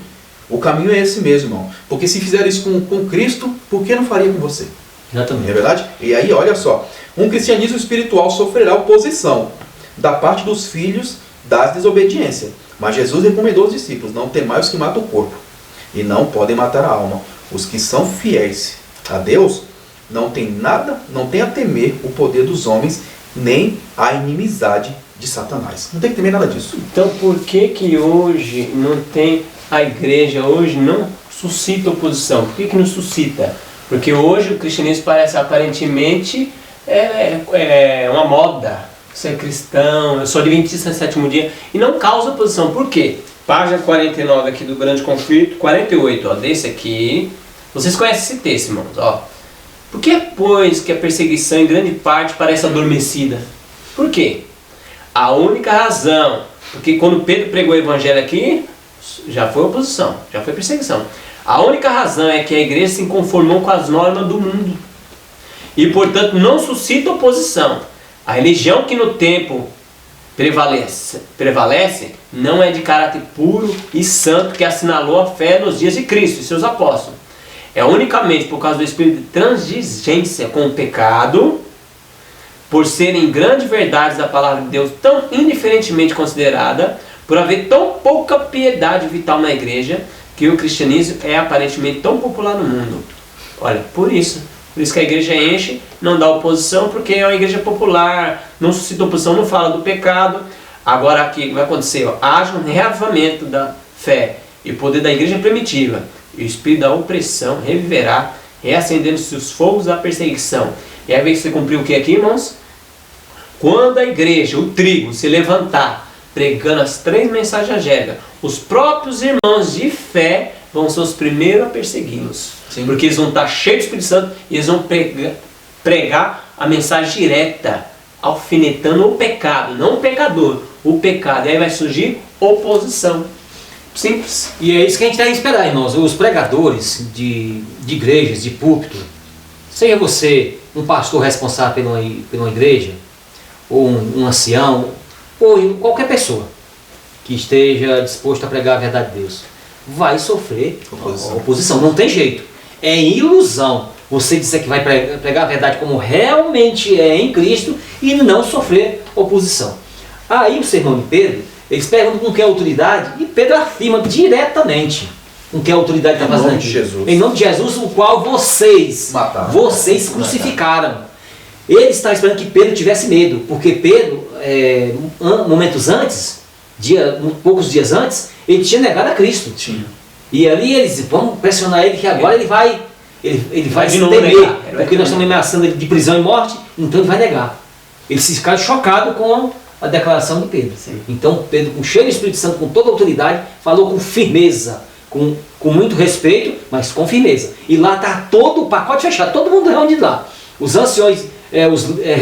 o caminho é esse mesmo, irmão. Porque se fizer isso com Cristo, por que não faria com você? Exatamente. Não é verdade? E aí, olha só, um cristianismo espiritual sofrerá oposição da parte dos filhos das desobediências. Mas Jesus recomendou aos discípulos: não temais os que matam o corpo, e não podem matar a alma. Os que são fiéis a Deus não tem nada, não tem a temer o poder dos homens, nem a inimizade de Satanás. Não tem que temer nada disso. Então por que hoje não tem, a igreja hoje não suscita oposição? Por que não suscita? Porque hoje o cristianismo parece aparentemente uma moda. Você é cristão, eu sou adventista no sétimo dia, e não causa oposição. Por quê? Página 49 aqui do Grande Conflito, 48, ó, desse aqui. Vocês conhecem esse texto, irmãos, ó. Por que, pois, que a perseguição em grande parte parece adormecida? Por quê? A única razão, porque quando Pedro pregou o evangelho aqui, já foi oposição, já foi perseguição. A única razão é que a igreja se conformou com as normas do mundo e, portanto, não suscita oposição. A religião que no tempo prevalece não é de caráter puro e santo que assinalou a fé nos dias de Cristo e seus apóstolos. É unicamente por causa do espírito de transigência com o pecado, por serem grandes verdades da palavra de Deus tão indiferentemente considerada, por haver tão pouca piedade vital na igreja, que o cristianismo é aparentemente tão popular no mundo. Olha, por isso que a igreja enche, não dá oposição, porque é uma igreja popular, não suscita oposição, não fala do pecado. Agora aqui vai acontecer, ó, haja um reavivamento da fé e o poder da igreja primitiva, e o espírito da opressão reviverá, reacendendo-se os fogos da perseguição. E aí vem que você cumpriu o que aqui, irmãos? Quando a igreja, o trigo, se levantar, pregando as 3 mensagens angélicas, os próprios irmãos de fé vão ser os primeiros a persegui-los. Porque eles vão estar cheios do Espírito Santo e eles vão pregar a mensagem direta, alfinetando o pecado, não o pecador, o pecado. E aí vai surgir oposição. Simples. E é isso que a gente tem que esperar, irmãos. Os pregadores de igrejas, de púlpito, seja você um pastor responsável por uma igreja, ou um ancião, ou qualquer pessoa que esteja disposto a pregar a verdade de Deus, vai sofrer oposição. Não tem jeito. É ilusão você dizer que vai pregar a verdade como realmente é em Cristo e não sofrer oposição. Aí o sermão de Pedro, eles perguntam com que autoridade, e Pedro afirma diretamente com que autoridade está fazendo aqui. Em nome de Jesus, o qual vocês crucificaram. Ele está esperando que Pedro tivesse medo, porque Pedro, momentos antes, poucos dias antes, ele tinha negado a Cristo. E ali eles vão pressionar ele que agora ele vai se temer, porque nós estamos ameaçando ele de prisão e morte, então ele vai negar. Eles ficaram chocados com a declaração de Pedro. Então Pedro, com cheio do Espírito Santo, com toda a autoridade, falou com firmeza, com muito respeito, mas com firmeza. E lá está todo o pacote fechado, todo mundo reunido lá. Os anciões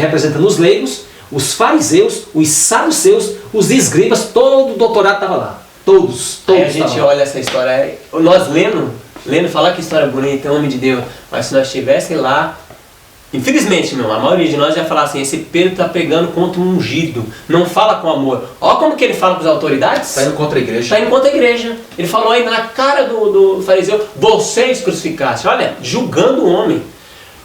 representando os leigos, os fariseus, os saduceus, os escribas, todo o doutorado estava lá. Todos. Aí a gente olha essa história, nós lendo falar que história bonita, homem de Deus, mas se nós estivesse lá, infelizmente, a maioria de nós já fala assim: esse Pedro está pegando contra um ungido, não fala com amor. Olha como que ele fala com as autoridades. Está indo contra a igreja. Está indo contra a igreja. Ele falou aí na cara do fariseu: vocês crucificassem. Olha, julgando o homem.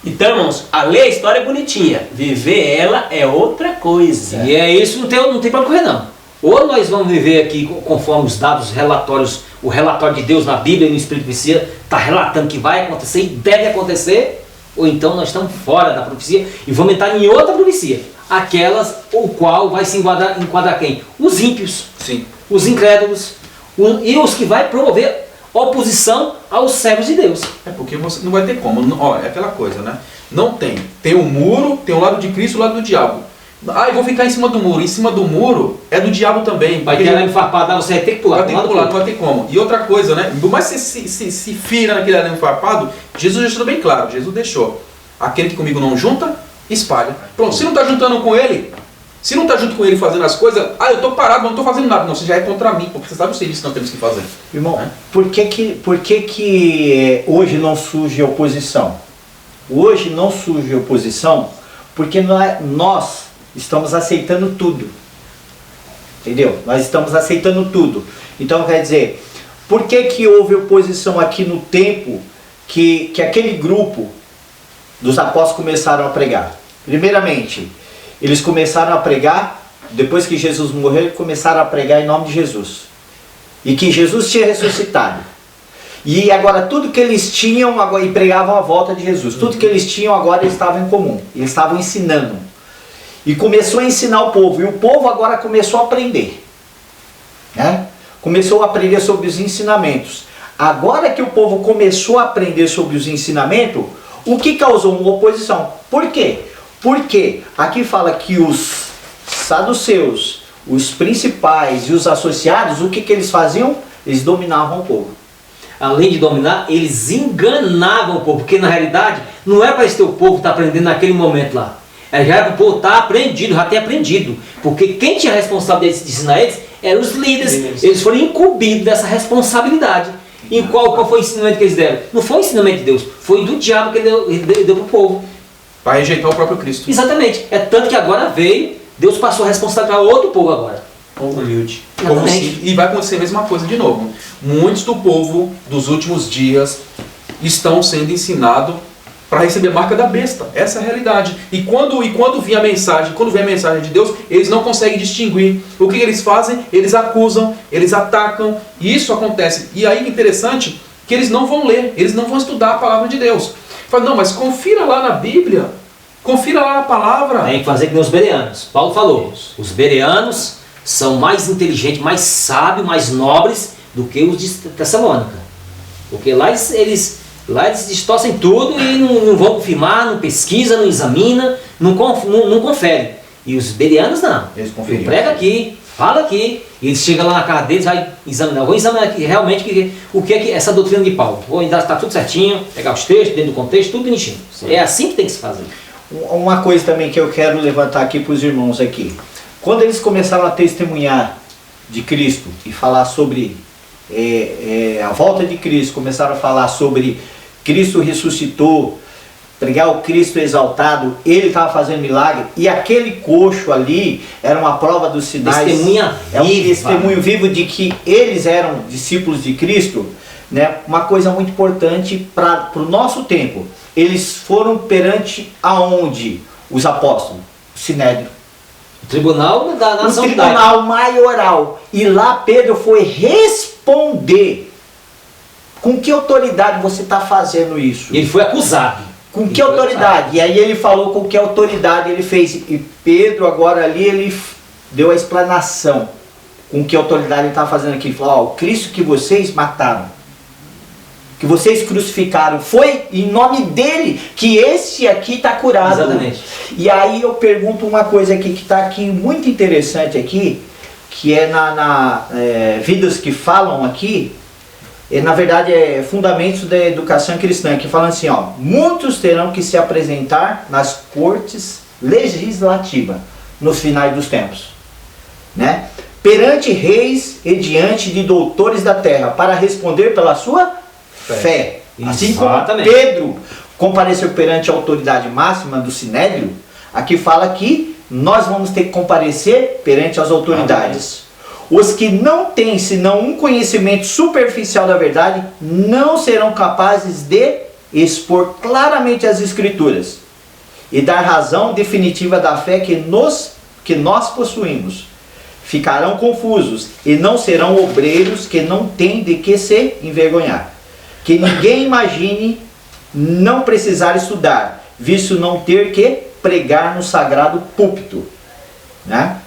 Então, irmãos, a lei, a história é bonitinha, viver ela é outra coisa. E é isso, não tem para correr não. Ou nós vamos viver aqui conforme os dados, relatórios, o relatório de Deus na Bíblia e no Espírito Profecia está relatando que vai acontecer e deve acontecer, ou então nós estamos fora da profecia e vamos entrar em outra profecia. Aquelas o qual vai se enquadrar quem? Os ímpios, Sim. os incrédulos, e os que vai promover oposição aos servos de Deus. É porque você não vai ter como. Ó, é aquela coisa, né? Não tem. Tem um muro, tem o lado de Cristo e o lado do diabo. Ah, eu vou ficar em cima do muro. Em cima do muro é do diabo também. Vai ter arame farpado, você vai ter que pular. Vai ter que pular, não vai ter como. E outra coisa, né? Por mais que você se fira naquele arame farpado, Jesus deixou bem claro. Jesus deixou. Aquele que comigo não junta, espalha. Pronto, se não está juntando com ele, se não está junto com ele fazendo as coisas, eu estou parado, não estou fazendo nada. Não, você já é contra mim, porque você sabe o serviço que nós temos que fazer. Irmão, por que hoje não surge oposição? Hoje não surge oposição porque nós estamos aceitando tudo. Entendeu? Nós estamos aceitando tudo. Então, quer dizer, por que houve oposição aqui no tempo que aquele grupo dos apóstolos começaram a pregar? Primeiramente, eles começaram a pregar, depois que Jesus morreu, começaram a pregar em nome de Jesus. E que Jesus tinha ressuscitado. E agora tudo que eles tinham, agora, e pregavam a volta de Jesus. Tudo que eles tinham agora eles estavam em comum. Eles estavam ensinando. E começou a ensinar o povo. E o povo agora começou a aprender. Né? Começou a aprender sobre os ensinamentos. Agora que o povo começou a aprender sobre os ensinamentos, o que causou uma oposição? Por quê? Porque aqui fala que os saduceus, os principais e os associados, o que eles faziam? Eles dominavam o povo. Além de dominar, eles enganavam o povo, porque na realidade não é para esse teu povo estar aprendendo naquele momento lá. Já era para o povo estar aprendido, já ter aprendido. Porque quem tinha a responsabilidade de ensinar eles eram os líderes. Eles foram incumbidos dessa responsabilidade. E qual foi o ensinamento que eles deram? Não foi o ensinamento de Deus, foi do diabo que ele deu para o povo. Para rejeitar o próprio Cristo. Exatamente. É tanto que agora veio, Deus passou a responsabilidade para outro povo agora. Povo humilde. Como se, e vai acontecer a mesma coisa de novo. Muitos do povo dos últimos dias estão sendo ensinados para receber a marca da besta. Essa é a realidade. E quando vem a mensagem de Deus, eles não conseguem distinguir. O que eles fazem? Eles acusam, eles atacam. E isso acontece. E aí é interessante que eles não vão ler, eles não vão estudar a palavra de Deus. Fala, não, mas confira lá na Bíblia, confira lá na palavra. Tem que fazer que nem os bereanos. Paulo falou, os bereanos são mais inteligentes, mais sábios, mais nobres do que os de Tessalônica. Porque lá eles distorcem tudo e não vão confirmar, não pesquisa, não examina, não confere. E os bereanos não. Eles conferiam. Prega aqui, fala aqui, e eles chegam lá na casa deles, vai examinar. Vou examinar aqui realmente o que é que essa doutrina de Paulo. Vou ainda estar tudo certinho, pegar os textos, dentro do contexto, tudo bonitinho. Sim. É assim que tem que se fazer. Uma coisa também que eu quero levantar aqui para os irmãos aqui. Quando eles começaram a testemunhar de Cristo e falar sobre a volta de Cristo, começaram a falar sobre Cristo ressuscitou, pregar o Cristo exaltado, ele estava fazendo milagre, e aquele coxo ali era uma prova dos sinais, testemunha é um testemunho vivo de que eles eram discípulos de Cristo, né? Uma coisa muito importante para o nosso tempo. Eles foram perante aonde? Os apóstolos? O Sinédrio. O tribunal da nação. O tribunal maioral. E lá Pedro foi responder. Com que autoridade você está fazendo isso? Ele foi acusado. Com que autoridade? E aí ele falou com que autoridade ele fez. E Pedro agora ali ele deu a explanação. Com que autoridade ele estava fazendo aqui. Ele falou, o Cristo que vocês mataram, que vocês crucificaram, foi em nome dele que esse aqui está curado. Exatamente. E aí eu pergunto uma coisa aqui que está aqui muito interessante aqui, que é Vidas que Falam aqui, na verdade é Fundamentos da Educação Cristã, que fala assim, muitos terão que se apresentar nas cortes legislativas nos finais dos tempos, né? Perante reis e diante de doutores da terra, para responder pela sua fé. Assim como Pedro compareceu perante a autoridade máxima do Sinédrio, aqui fala que nós vamos ter que comparecer perante as autoridades. Os que não têm senão um conhecimento superficial da verdade não serão capazes de expor claramente as Escrituras e dar razão definitiva da fé que nós possuímos. Ficarão confusos e não serão obreiros que não têm de que se envergonhar. Que ninguém imagine não precisar estudar, visto não ter que pregar no sagrado púlpito, né?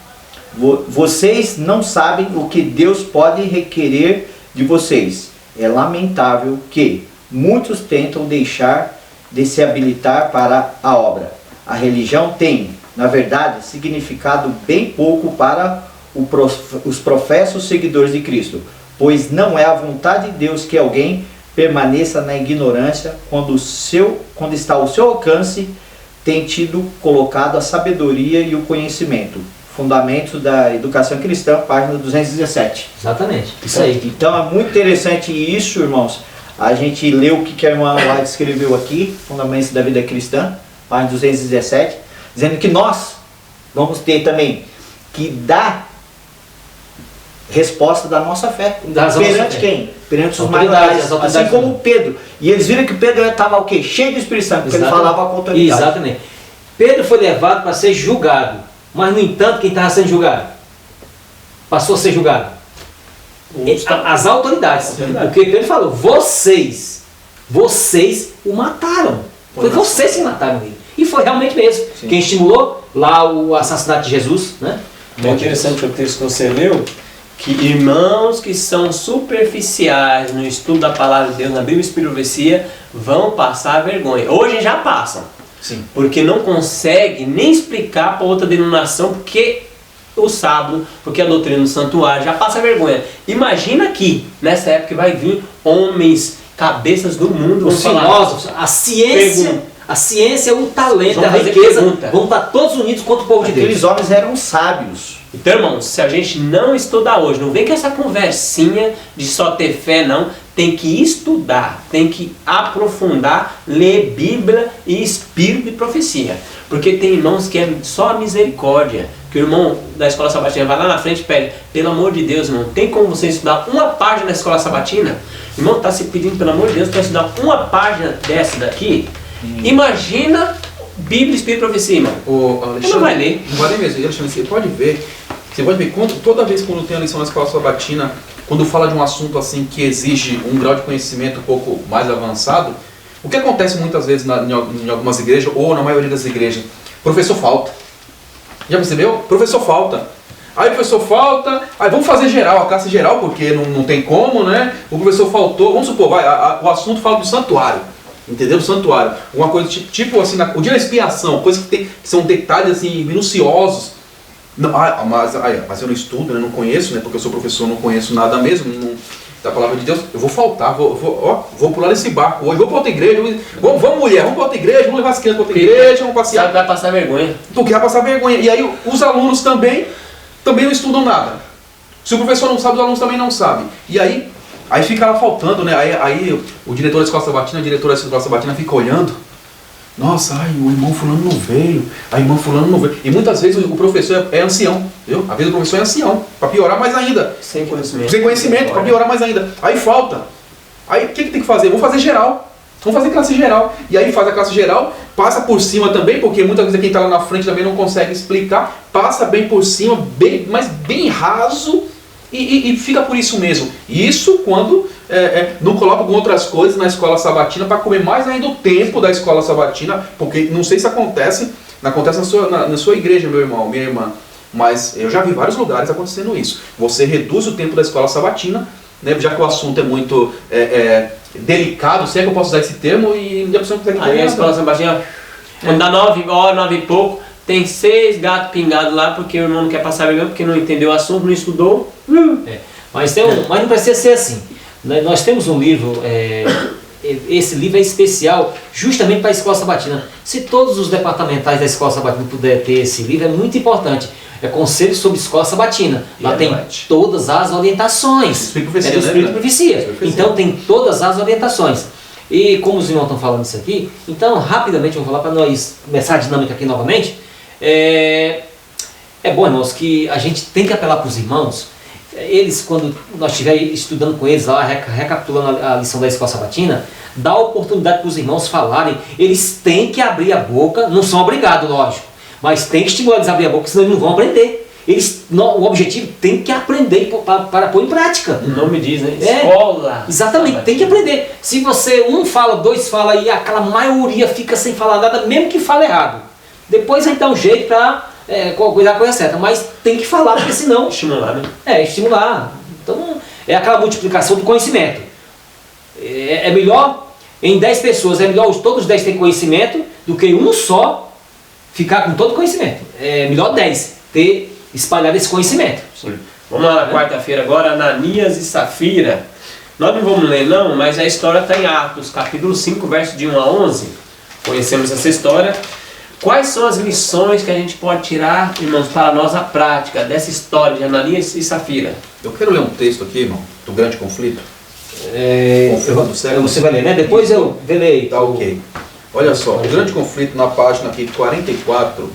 Vocês não sabem o que Deus pode requerer de vocês. É lamentável que muitos tentam deixar de se habilitar para a obra. A religião tem, na verdade, significado bem pouco para os professos seguidores de Cristo, pois não é a vontade de Deus que alguém permaneça na ignorância quando está ao seu alcance, tem tido colocado a sabedoria e o conhecimento. Fundamentos da Educação Cristã, página 217. Exatamente, isso aí. Então é muito interessante isso, irmãos. A gente lê o que a irmã White escreveu aqui, Fundamentos da Vida Cristã, página 217, dizendo que nós vamos ter também que dar resposta da nossa fé. Perante quem? Perante os maiores, assim como Pedro. E eles viram que Pedro estava o quê? Cheio do Espírito Santo, porque ele falava com autoridade. Exatamente. Pedro foi levado para ser julgado, mas no entanto, quem estava sendo julgado? Passou a ser julgado? As autoridades. Porque Pedro falou, vocês o mataram. Foi vocês que mataram ele. E foi realmente mesmo. Sim. Quem estimulou lá o assassinato de Jesus, né? É interessante o texto que você leu, que irmãos que são superficiais no estudo da palavra de Deus, na Bíblia e Profecia, vão passar vergonha. Hoje já passam. Sim. Porque não consegue nem explicar para outra denominação porque o sábado, porque a doutrina do santuário já passa vergonha. Imagina aqui, nessa época que vai vir homens, cabeças do mundo, os filósofos, a ciência, o talento, a riqueza, vão estar todos unidos contra o povo de Deus. Aqueles homens eram sábios. Então, irmãos, se a gente não estudar hoje, não vem com essa conversinha de só ter fé, não. Tem que estudar, tem que aprofundar, ler Bíblia e Espírito e Profecia. Porque tem irmãos que é só a misericórdia. Que o irmão da Escola Sabatina vai lá na frente e pede, pelo amor de Deus, irmão, tem como você estudar uma página da Escola Sabatina? Irmão, está se pedindo, pelo amor de Deus, para estudar uma página dessa daqui? Imagina Bíblia, Espírito e Profecia, irmão. Alexandre, não vai ler. Não vai ler mesmo. Alexandre, você pode ver toda vez quando tem a lição na Escola Sabatina, quando fala de um assunto assim que exige um grau de conhecimento um pouco mais avançado, o que acontece muitas vezes em algumas igrejas, ou na maioria das igrejas, professor falta. Já percebeu? Professor falta. Aí o professor falta, aí vamos fazer geral, a classe geral, porque não tem como, né? O professor faltou, vamos supor, o assunto fala do santuário. Entendeu? O santuário. Uma coisa tipo assim, o dia da expiação, coisas que são detalhes assim, minuciosos. Não, mas eu não estudo, né? Não conheço, né? Porque eu sou professor, não conheço nada mesmo da palavra de Deus. Eu vou faltar, vou pular nesse barco hoje, vou para outra igreja. Vamos mulher, vamos para outra igreja, vamos levar as crianças para outra igreja, vamos passear. Sabe, vai passar vergonha. Porque vai passar vergonha. E aí os alunos também não estudam nada. Se o professor não sabe, os alunos também não sabem. E aí fica lá faltando, né? Aí o diretor da Escola Sabatina, a diretora da Escola Sabatina fica olhando. Nossa, o irmão fulano não veio, a irmã fulano não veio. E muitas vezes o professor é ancião, viu? Às vezes o professor é ancião, para piorar mais ainda. Sem conhecimento. Sem conhecimento, para piorar mais ainda. Aí falta. Aí o que tem que fazer? Vamos fazer geral. Vamos fazer classe geral. E aí faz a classe geral, passa por cima também, porque muitas vezes quem está lá na frente também não consegue explicar. Passa bem por cima, mas bem raso. E fica por isso mesmo. Isso quando não coloca com outras coisas na Escola Sabatina para comer mais ainda o tempo da Escola Sabatina, porque não sei se acontece na sua igreja, meu irmão, minha irmã, mas eu já vi vários lugares acontecendo isso. Você reduz o tempo da Escola Sabatina, né, já que o assunto é muito delicado, se é que eu posso usar esse termo, e a pessoa não consegue entender. Aí a Escola Sabatina, quando dá 9 horas, 9 e pouco, tem 6 gatos pingados lá, porque o irmão não quer passar vergonha, porque não entendeu o assunto, não estudou. Mas não precisa ser assim. Nós temos um livro, esse livro é especial justamente para a Escola Sabatina. Se todos os departamentais da Escola Sabatina puderem ter esse livro, é muito importante. É Conselho sobre Escola Sabatina. Lá tem todas as orientações. Espírito e Espírito e Profecia. Então tem todas as orientações. E como os irmãos estão falando isso aqui, então rapidamente eu vou falar para nós começar a dinâmica aqui novamente. É bom, irmãos, que a gente tem que apelar para os irmãos. Eles, quando nós estivermos estudando com eles lá, recapitulando a lição da Escola Sabatina, dá oportunidade para os irmãos falarem. Eles têm que abrir a boca, não são obrigados, lógico, mas tem que estimular eles a abrir a boca, senão eles não vão aprender. o objetivo tem que aprender para pôr em prática. O nome diz, né? Escola. Exatamente, tem que aprender. Se você fala, dois fala e aquela maioria fica sem falar nada, mesmo que fale errado, depois a gente dá um jeito para cuidar da coisa certa, mas tem que falar, porque senão... Estimular, né? Estimular. Então, é aquela multiplicação do conhecimento. É melhor, em 10 pessoas, é melhor todos os 10 terem conhecimento do que um só ficar com todo o conhecimento. É melhor 10 ter espalhado esse conhecimento. Sim. Vamos lá na quarta-feira agora, Ananias e Safira. Nós não vamos ler não, mas a história está em Atos, capítulo 5, verso de 1 a 11. Conhecemos essa história. Quais são as lições que a gente pode tirar, irmãos, para a nossa prática dessa história de Ananias e Safira? Eu quero ler um texto aqui, irmão, do grande conflito. Conflito do século. Você vai ler, né? Depois eu lerei. Tá ok. Olha só, o grande conflito na página aqui 44,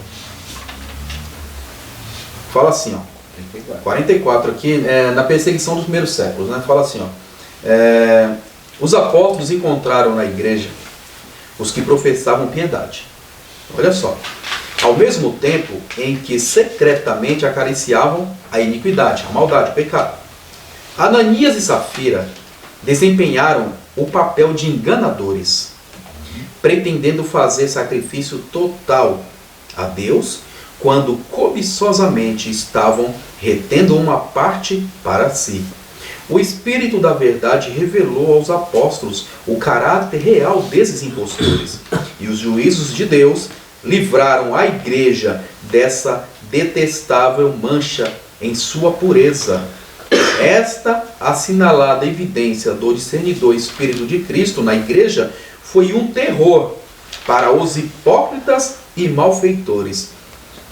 fala assim, ó. 44 aqui, na perseguição dos primeiros séculos, né? Fala assim, ó. Os apóstolos encontraram na igreja os que professavam piedade. Olha só. Ao mesmo tempo em que secretamente acariciavam a iniquidade, a maldade, o pecado. Ananias e Safira desempenharam o papel de enganadores, pretendendo fazer sacrifício total a Deus, quando cobiçosamente estavam retendo uma parte para si. O Espírito da Verdade revelou aos apóstolos o caráter real desses impostores, e os juízos de Deus livraram a igreja dessa detestável mancha em sua pureza. Esta assinalada evidência do discernidor Espírito de Cristo na igreja foi um terror para os hipócritas e malfeitores.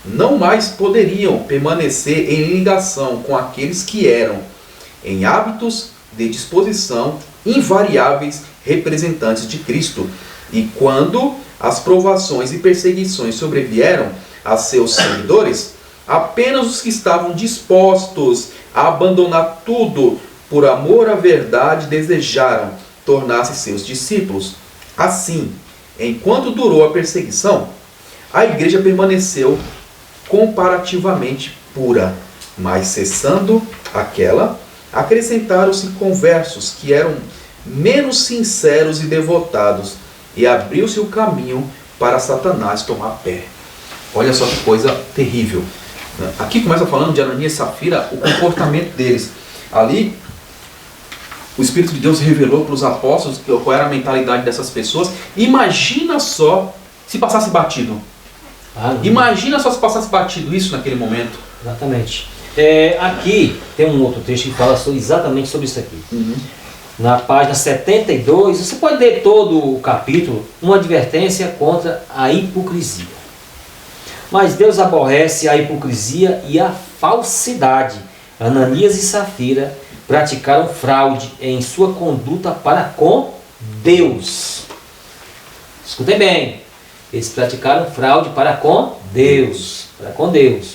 Não mais poderiam permanecer em ligação com aqueles que eram, em hábitos de disposição, invariáveis representantes de Cristo. E quando as provações e perseguições sobrevieram a seus seguidores, apenas os que estavam dispostos a abandonar tudo por amor à verdade desejaram tornar-se seus discípulos. Assim, enquanto durou a perseguição, a igreja permaneceu comparativamente pura, mas cessando aquela, acrescentaram-se conversos que eram menos sinceros e devotados, e abriu-se o caminho para Satanás tomar pé. Olha só que coisa terrível. Aqui começa falando de Ananias e Safira, o comportamento deles. Ali, o Espírito de Deus revelou para os apóstolos qual era a mentalidade dessas pessoas. Imagina só se passasse batido. Imagina só se passasse batido isso naquele momento. Exatamente. Aqui tem um outro texto que fala exatamente sobre isso aqui. Na página 72, você pode ler todo o capítulo, uma advertência contra a hipocrisia. Mas Deus aborrece a hipocrisia e a falsidade. Ananias e Safira praticaram fraude em sua conduta para com Deus. Escutem bem. Eles praticaram fraude para com Deus. Para com Deus.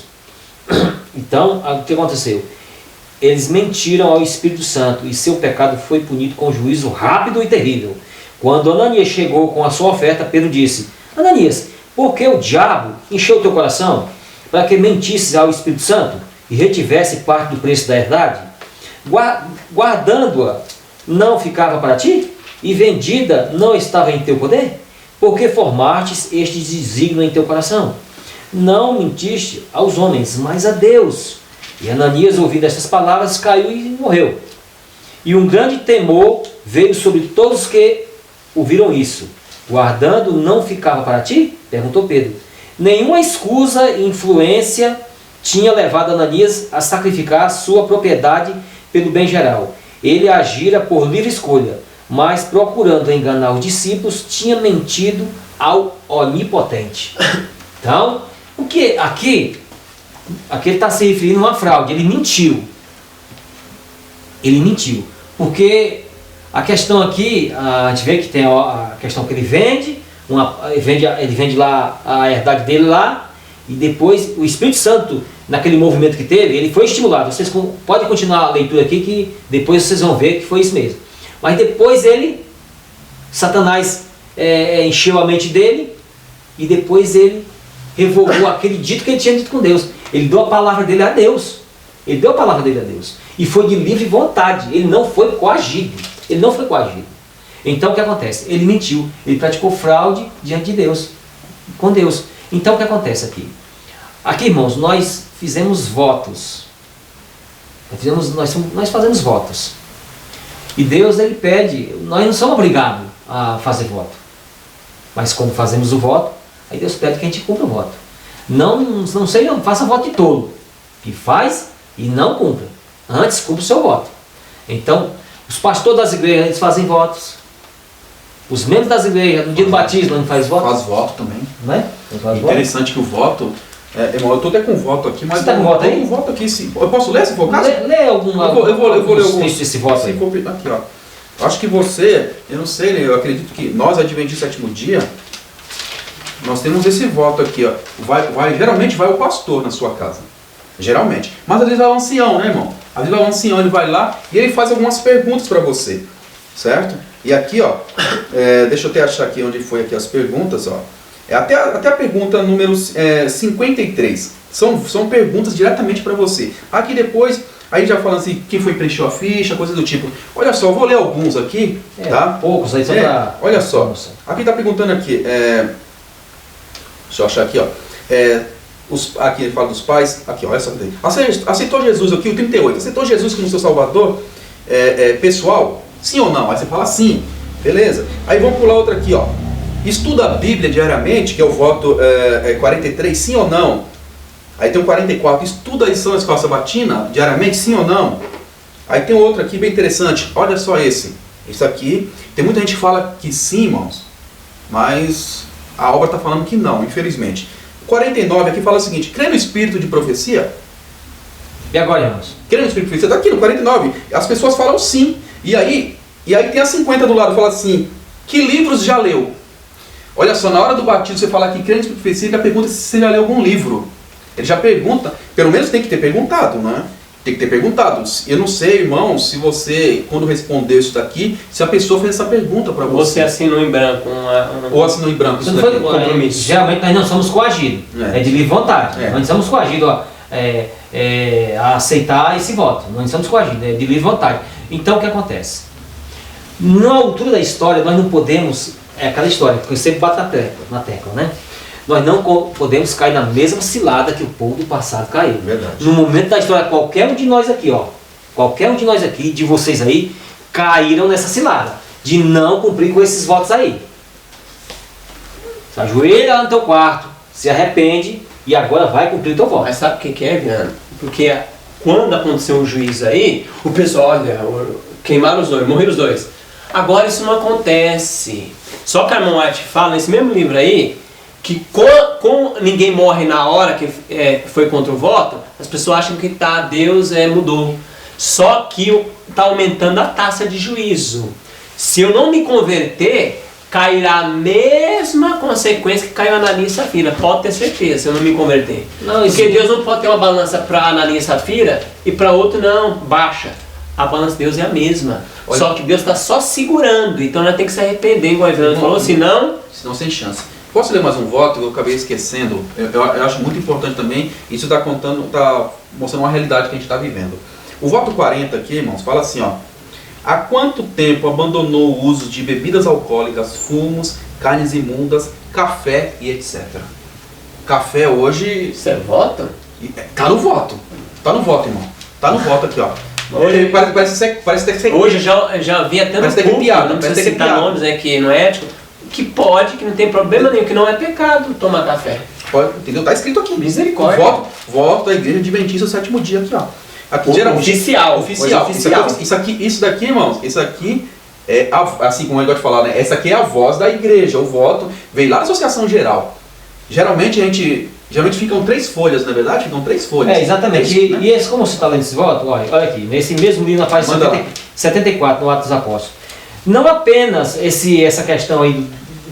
Então, o que aconteceu? Eles mentiram ao Espírito Santo e seu pecado foi punido com juízo rápido e terrível. Quando Ananias chegou com a sua oferta, Pedro disse: Ananias, por que o diabo encheu o teu coração para que mentisses ao Espírito Santo e retivesse parte do preço da herdade? Guardando-a não ficava para ti? E vendida não estava em teu poder? Porque formastes este desígnio em teu coração? Não mentiste aos homens, mas a Deus. E Ananias, ouvindo estas palavras, caiu e morreu. E um grande temor veio sobre todos que ouviram isso. Guardando não ficava para ti? Perguntou Pedro. Nenhuma escusa e influência tinha levado Ananias a sacrificar sua propriedade pelo bem geral. Ele agira por livre escolha, mas procurando enganar os discípulos, tinha mentido ao Onipotente. Então, o que aqui ele está se referindo a uma fraude. Ele mentiu. Ele mentiu. Porque a questão aqui, a gente vê que tem a questão que ele vende, ele vende lá a herdade dele lá, e depois o Espírito Santo, naquele movimento que teve, ele foi estimulado. Vocês podem continuar a leitura aqui, que depois vocês vão ver que foi isso mesmo. Mas depois Satanás encheu a mente dele, e depois ele revogou aquele dito que ele tinha dito com Deus. Ele deu a palavra dele a Deus. Ele deu a palavra dele a Deus. E foi de livre vontade. Ele não foi coagido. Ele não foi coagido. Então o que acontece? Ele mentiu. Ele praticou fraude diante de Deus. Com Deus. Então o que acontece aqui? Aqui, irmãos, nós fizemos votos. Nós fazemos votos. E Deus, ele pede, nós não somos obrigados a fazer voto. Mas quando fazemos o voto, aí Deus pede que a gente cumpra o voto. Não faça voto de tolo. Que faz e não cumpra. Antes cumpra o seu voto. Então, os pastores das igrejas, eles fazem votos. Os membros das igrejas, no dia do batismo, não faz voto? Faz voto também. Não é? Faz voto? Interessante que o voto... irmão, eu estou até com voto aqui, mas... Você está com voto aí? Um voto aqui, sim. Eu posso ler, se for o caso? Lê algum... Eu vou ler alguns textos desse voto aí. Aqui, ó. Acho que você, eu não sei, eu acredito que nós, Adventistas do Sétimo Dia, nós temos esse voto aqui, ó. Geralmente vai o pastor na sua casa. Geralmente. Mas às vezes vai o ancião, né, irmão? Às vezes vai o ancião, ele vai lá e ele faz algumas perguntas para você. Certo? E aqui, ó, deixa eu até achar aqui onde foi aqui as perguntas, ó. Até a pergunta número 53. São perguntas diretamente para você. Aqui depois, aí já falando assim, quem foi preencheu a ficha, coisa do tipo. Olha só, eu vou ler alguns aqui, tá? Poucos aí, só pra... Olha só, aqui está perguntando aqui, deixa eu achar aqui, ó. Aqui ele fala dos pais, aqui, olha só. Aceitou Jesus aqui, o 38. Aceitou Jesus como seu Salvador pessoal? Sim ou não? Aí você fala sim, beleza. Aí vamos pular outra aqui, ó. Estuda a Bíblia diariamente, que é o voto 43, sim ou não? Aí tem o 44, estuda a lição da escola sabatina diariamente, sim ou não? Aí tem outro aqui bem interessante, olha só esse. Esse aqui, tem muita gente que fala que sim, irmãos, mas a obra está falando que não, infelizmente. O 49 aqui fala o seguinte, crê no espírito de profecia? E agora, irmãos? Crê no espírito de profecia? Está aqui no 49, as pessoas falam sim. E aí tem a 50 do lado, fala assim, que livros já leu? Olha só, na hora do batismo você fala que crê no espírito de profecia, ele já pergunta se você já leu algum livro. Ele já pergunta, pelo menos tem que ter perguntado, né? Tem que ter perguntado. Eu não sei, irmão, se você, quando respondeu isso daqui, se a pessoa fez essa pergunta para você. Você assinou em branco. Ou assinou em branco. Isso não foi compromisso. Geralmente nós não somos coagidos. É de livre vontade. Nós não somos coagidos a aceitar esse voto. Nós não somos coagidos, é de livre vontade. Então o que acontece? Na altura da história, nós não podemos... É aquela história que eu sempre bato na tecla, né? Nós não podemos cair na mesma cilada que o povo do passado caiu. Verdade. No momento da história, qualquer um de nós aqui, de vocês aí, caíram nessa cilada de não cumprir com esses votos aí. Se ajoelha lá no teu quarto, se arrepende e agora vai cumprir o teu voto. Mas sabe o que é, Viana? Porque quando aconteceu um juízo aí, o pessoal, olha, queimaram os dois, morreram os dois. Agora isso não acontece. Só que a irmã White fala nesse mesmo livro aí, que com ninguém morre na hora que foi contra o voto, as pessoas acham que Deus mudou. Só que está aumentando a taxa de juízo. Se eu não me converter, cairá a mesma consequência que caiu Ananias e Safira. Pode ter certeza, se eu não me converter. Porque Deus não pode ter uma balança para Ananias e Safira e para outro não, baixa. A balança de Deus é a mesma. Olha. Só que Deus está só segurando. Então nós temos que se arrepender, igual a Ivana falou, senão sem chance. Posso ler mais um voto? Eu acabei esquecendo. Eu acho muito importante também. Isso está mostrando uma realidade que a gente está vivendo. O voto 40 aqui, irmãos, fala assim, ó. Há quanto tempo abandonou o uso de bebidas alcoólicas, fumos, carnes imundas, café e etc. Café hoje... Você vota? Tá no voto. Tá no voto, irmão. Tá no voto aqui, ó. Hoje, parece ter hoje já vi até no público, não precisa citar nomes, que não é ético, que pode, que não tem problema nenhum, que não é pecado tomar café. Pode, entendeu? Tá escrito aqui. Misericórdia. Voto da Igreja Adventista do Sétimo Dia aqui, ó. Aqui, oficial. Isso daqui, irmãos, isso aqui é, assim como eu gosto de falar, né? Essa aqui é a voz da igreja, o voto veio lá da Associação Geral. Geralmente ficam 3 folhas, na verdade? Ficam 3 folhas. Exatamente. E esse, como você está lendo esse voto, olha aqui, nesse mesmo livro, na página 74, no Atos dos Apóstolos. Não apenas essa questão aí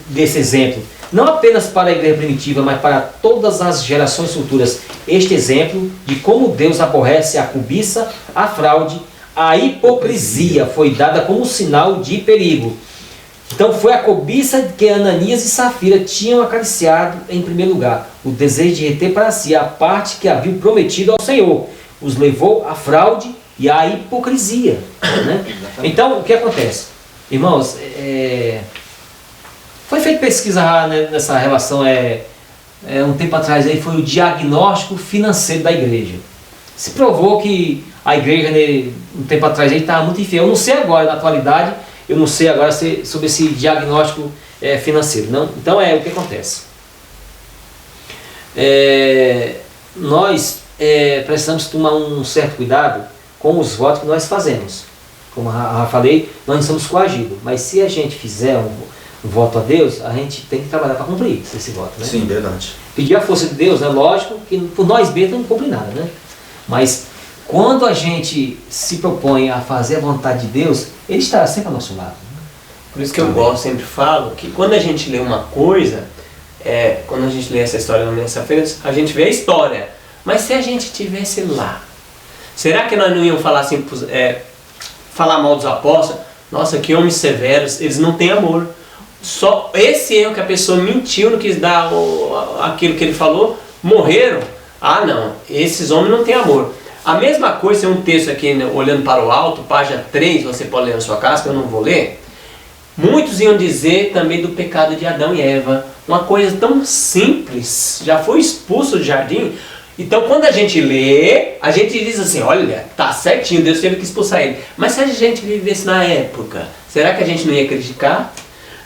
desse exemplo, não apenas para a igreja primitiva, mas para todas as gerações futuras, este exemplo de como Deus aborrece a cobiça, a fraude, a hipocrisia foi dada como sinal de perigo. Então foi a cobiça que Ananias e Safira tinham acariciado em primeiro lugar, o desejo de reter para si a parte que haviam prometido ao Senhor, os levou à fraude e à hipocrisia. Né? Então o que acontece? Irmãos, foi feita pesquisa nessa relação, um tempo atrás aí, foi o diagnóstico financeiro da igreja. Se provou que a igreja, um tempo atrás, estava muito infiel. Eu não sei agora, na atualidade, eu não sei agora sobre esse diagnóstico financeiro. Não? Então o que acontece. Nós precisamos tomar um certo cuidado com os votos que nós fazemos. Como eu falei, nós não somos coagidos. Mas se a gente fizer um voto a Deus, a gente tem que trabalhar para cumprir esse voto. Né? Sim, verdade. Pedir a força de Deus, é lógico que por nós mesmos não cumpre nada. Né? Mas quando a gente se propõe a fazer a vontade de Deus, Ele está sempre ao nosso lado. Por isso que eu gosto, sempre falo, que quando a gente lê uma coisa, quando a gente lê essa história na terça-feira, a gente vê a história. Mas se a gente estivesse lá, será que nós não íamos falar assim, falar mal dos apóstolos? Nossa, que homens severos, eles não têm amor. Só esse erro que a pessoa mentiu, não quis dar aquilo que ele falou, morreram. Ah não, esses homens não têm amor. A mesma coisa, tem um texto aqui, né, olhando para o alto, página 3, você pode ler na sua casa, que eu não vou ler. Muitos iam dizer também do pecado de Adão e Eva. Uma coisa tão simples, já foi expulso do jardim. Então quando a gente lê, a gente diz assim, olha, tá certinho, Deus teve que expulsar ele. Mas se a gente vivesse na época, será que a gente não ia criticar?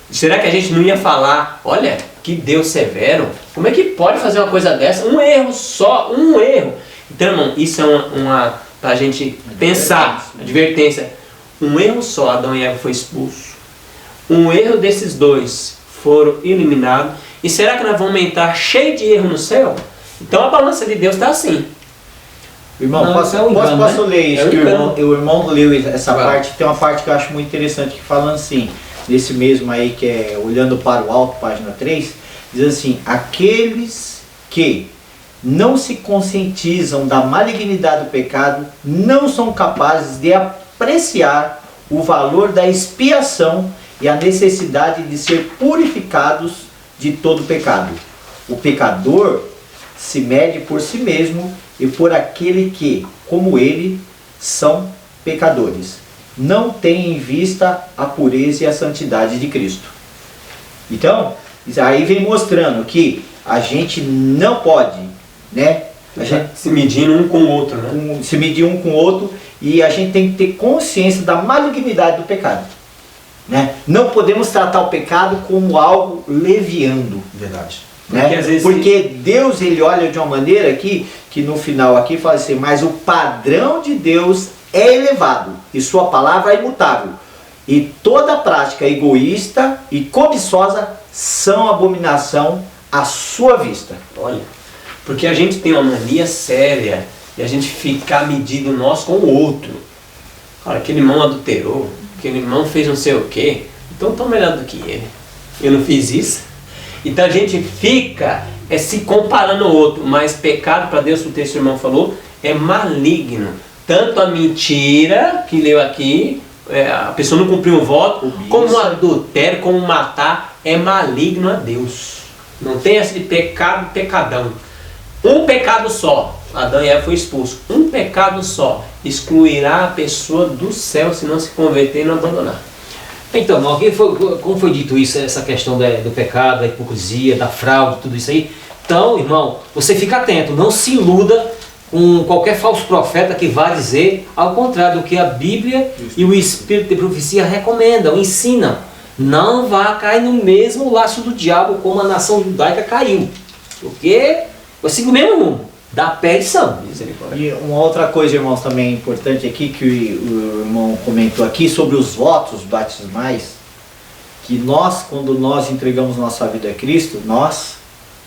Será que a gente não ia falar, olha, que Deus severo, como é que pode fazer uma coisa dessa? Um erro só, um erro. Então, irmão, isso é uma para a gente pensar, advertência. Um erro só, Adão e Eva foi expulso. Um erro desses dois foram eliminados. E será que nós vamos aumentar cheio de erro no céu? Então a balança de Deus está assim. Irmão, Não, posso ler isso? Que o irmão leu essa parte. Tem uma parte que eu acho muito interessante que falando assim, nesse mesmo aí que é olhando para o alto, página 3, diz assim, aqueles que não se conscientizam da malignidade do pecado não são capazes de apreciar o valor da expiação e a necessidade de ser purificados de todo pecado. O pecador se mede por si mesmo e por aquele que, como ele, são pecadores. Não tem em vista a pureza e a santidade de Cristo. Então, aí vem mostrando que a gente não pode, né? A gente se medir um com o outro, né? Se medir um com o outro, e a gente tem que ter consciência da malignidade do pecado. Né? Não podemos tratar o pecado como algo leviando. Verdade. Né? Porque Deus, ele olha de uma maneira aqui, que no final aqui fala assim, mas o padrão de Deus é elevado e sua palavra é imutável. E toda prática egoísta e cobiçosa são abominação à sua vista. Olha, porque a gente tem uma mania séria e a gente ficar medindo nós com o outro. Cara, aquele irmão adulterou, aquele irmão fez não sei o quê, então estou melhor do que ele. Eu não fiz isso. Então a gente fica se comparando ao outro, mas pecado para Deus, o texto que o irmão falou, é maligno. Tanto a mentira, que leu aqui, a pessoa não cumpriu o voto, como o adultério, como matar, é maligno a Deus. Não tem esse pecado, pecadão. Um pecado só, Adão e Eva foi expulso. Um pecado só excluirá a pessoa do céu se não se converter e não abandonar. Então, como foi dito isso, essa questão do pecado, da hipocrisia, da fraude, tudo isso aí? Então, irmão, você fica atento, não se iluda com qualquer falso profeta que vá dizer ao contrário do que a Bíblia e o Espírito de profecia recomendam, ensinam. Não vá cair no mesmo laço do diabo como a nação judaica caiu. Porque eu sigo o mesmo rumo, da perdição. E uma outra coisa, irmãos, também importante aqui, que o irmão comentou aqui sobre os votos batismais, que nós, quando nós entregamos nossa vida a Cristo, nós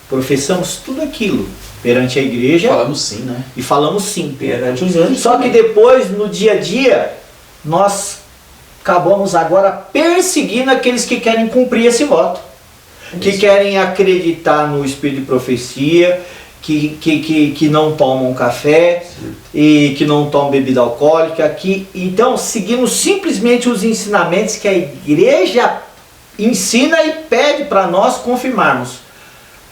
professamos tudo aquilo perante a igreja. Falamos sim, né? E falamos sim. Perante os anjos. Só que depois, no dia a dia, nós acabamos agora perseguindo aqueles que querem cumprir esse voto. Que querem acreditar no Espírito de profecia, que não tomam café, sim, e que não tomam bebida alcoólica. Então seguimos simplesmente os ensinamentos que a igreja ensina e pede para nós confirmarmos.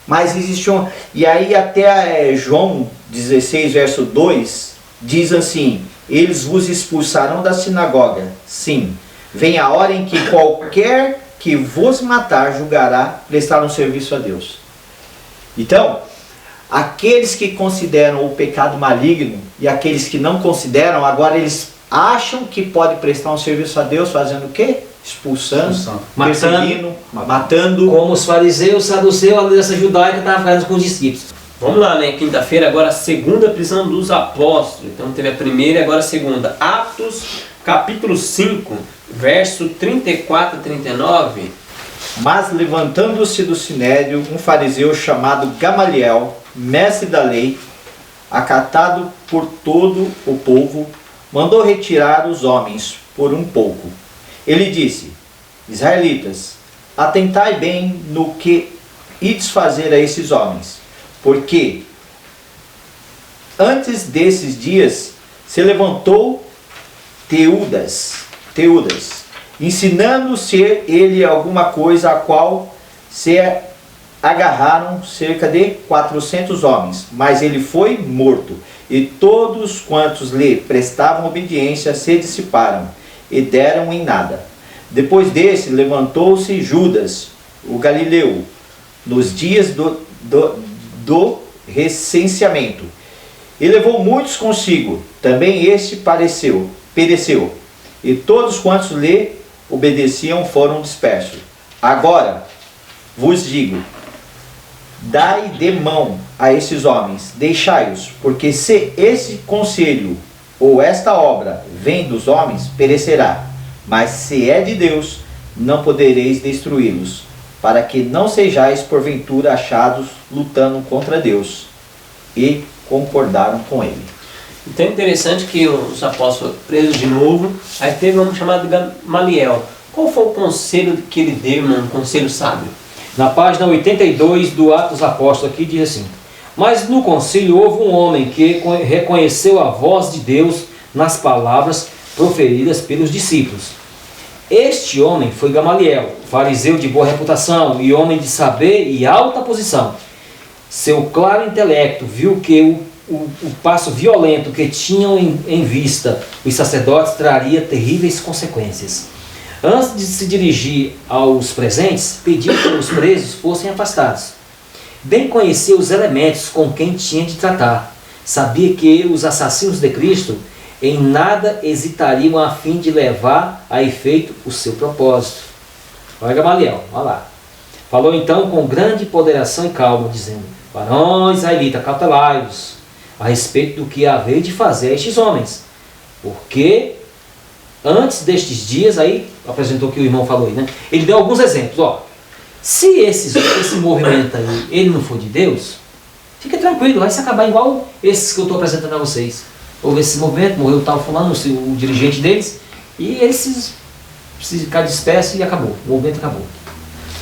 Mas existe um... E aí até João 16, verso 2, diz assim: eles vos expulsarão da sinagoga. Sim, vem a hora em que qualquer que vos matar julgará prestar um serviço a Deus. Então, aqueles que consideram o pecado maligno e aqueles que não consideram, agora eles acham que pode prestar um serviço a Deus fazendo o quê? Expulsando, perseguindo, matando. Como os fariseus, saduceus, a liderança judaica estavam fazendo com os discípulos. Vamos lá, né? Quinta-feira, agora a segunda prisão dos apóstolos. Então teve a primeira e agora a segunda. Atos, capítulo 5, verso 34 a 39. Mas levantando-se do sinédrio um fariseu chamado Gamaliel, mestre da lei, acatado por todo o povo, mandou retirar os homens por um pouco. Ele disse: israelitas, atentai bem no que ides fazer a esses homens, porque antes desses dias se levantou Teudas, ensinando ser ele alguma coisa a qual se agarraram cerca de 400 homens, mas ele foi morto, e todos quantos lhe prestavam obediência se dissiparam e deram em nada. Depois desse levantou-se Judas, o Galileu, nos dias do recenseamento, e levou muitos consigo. Também este pereceu, e todos quantos lhe obedeciam foram dispersos. Agora vos digo: dai de mão a esses homens, deixai-os, porque se esse conselho ou esta obra vem dos homens, perecerá, mas se é de Deus, não podereis destruí-los, para que não sejais porventura achados lutando contra Deus. E concordaram com ele. Então é interessante que os apóstolos foram presos de novo. Aí teve um chamado Gamaliel. Qual foi o conselho que ele deu, um conselho sábio? Na página 82 do Atos Apóstolos aqui diz assim: mas no concílio houve um homem que reconheceu a voz de Deus nas palavras proferidas pelos discípulos. Este homem foi Gamaliel, fariseu de boa reputação e homem de saber e alta posição. Seu claro intelecto viu que o passo violento que tinham em vista os sacerdotes traria terríveis consequências. Antes de se dirigir aos presentes, pediu que os presos fossem afastados. Bem conhecia os elementos com quem tinha de tratar. Sabia que os assassinos de Cristo em nada hesitariam a fim de levar a efeito o seu propósito. Olha Gamaliel, olha lá. Falou então com grande ponderação e calma, dizendo: varões israelitas, cautelai-vos a respeito do que haveis de fazer a estes homens, porque antes destes dias, aí apresentou o que o irmão falou aí, né? Ele deu alguns exemplos, ó. Se esse movimento aí, ele não for de Deus, fica tranquilo, vai se acabar igual esses que eu estou apresentando a vocês. Houve esse movimento, morreu tal fulano, o dirigente deles, e eles se ficar dispersos e acabou, o movimento acabou.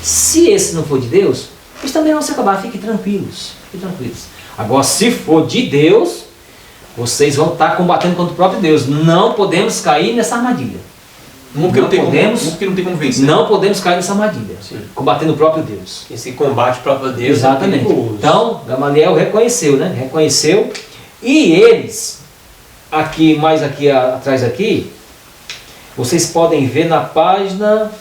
Se esse não for de Deus, eles também vão se acabar, fiquem tranquilos, fiquem tranquilos. Agora, se for de Deus, vocês vão estar combatendo contra o próprio Deus. Não podemos cair nessa armadilha. Não tem como vencer. Não podemos cair nessa armadilha. Combatendo o próprio Deus. Esse combate ao próprio Deus. Exatamente. É perigoso. Então, Gamaliel reconheceu, né? Reconheceu. E eles, aqui, mais aqui atrás aqui, vocês podem ver na página...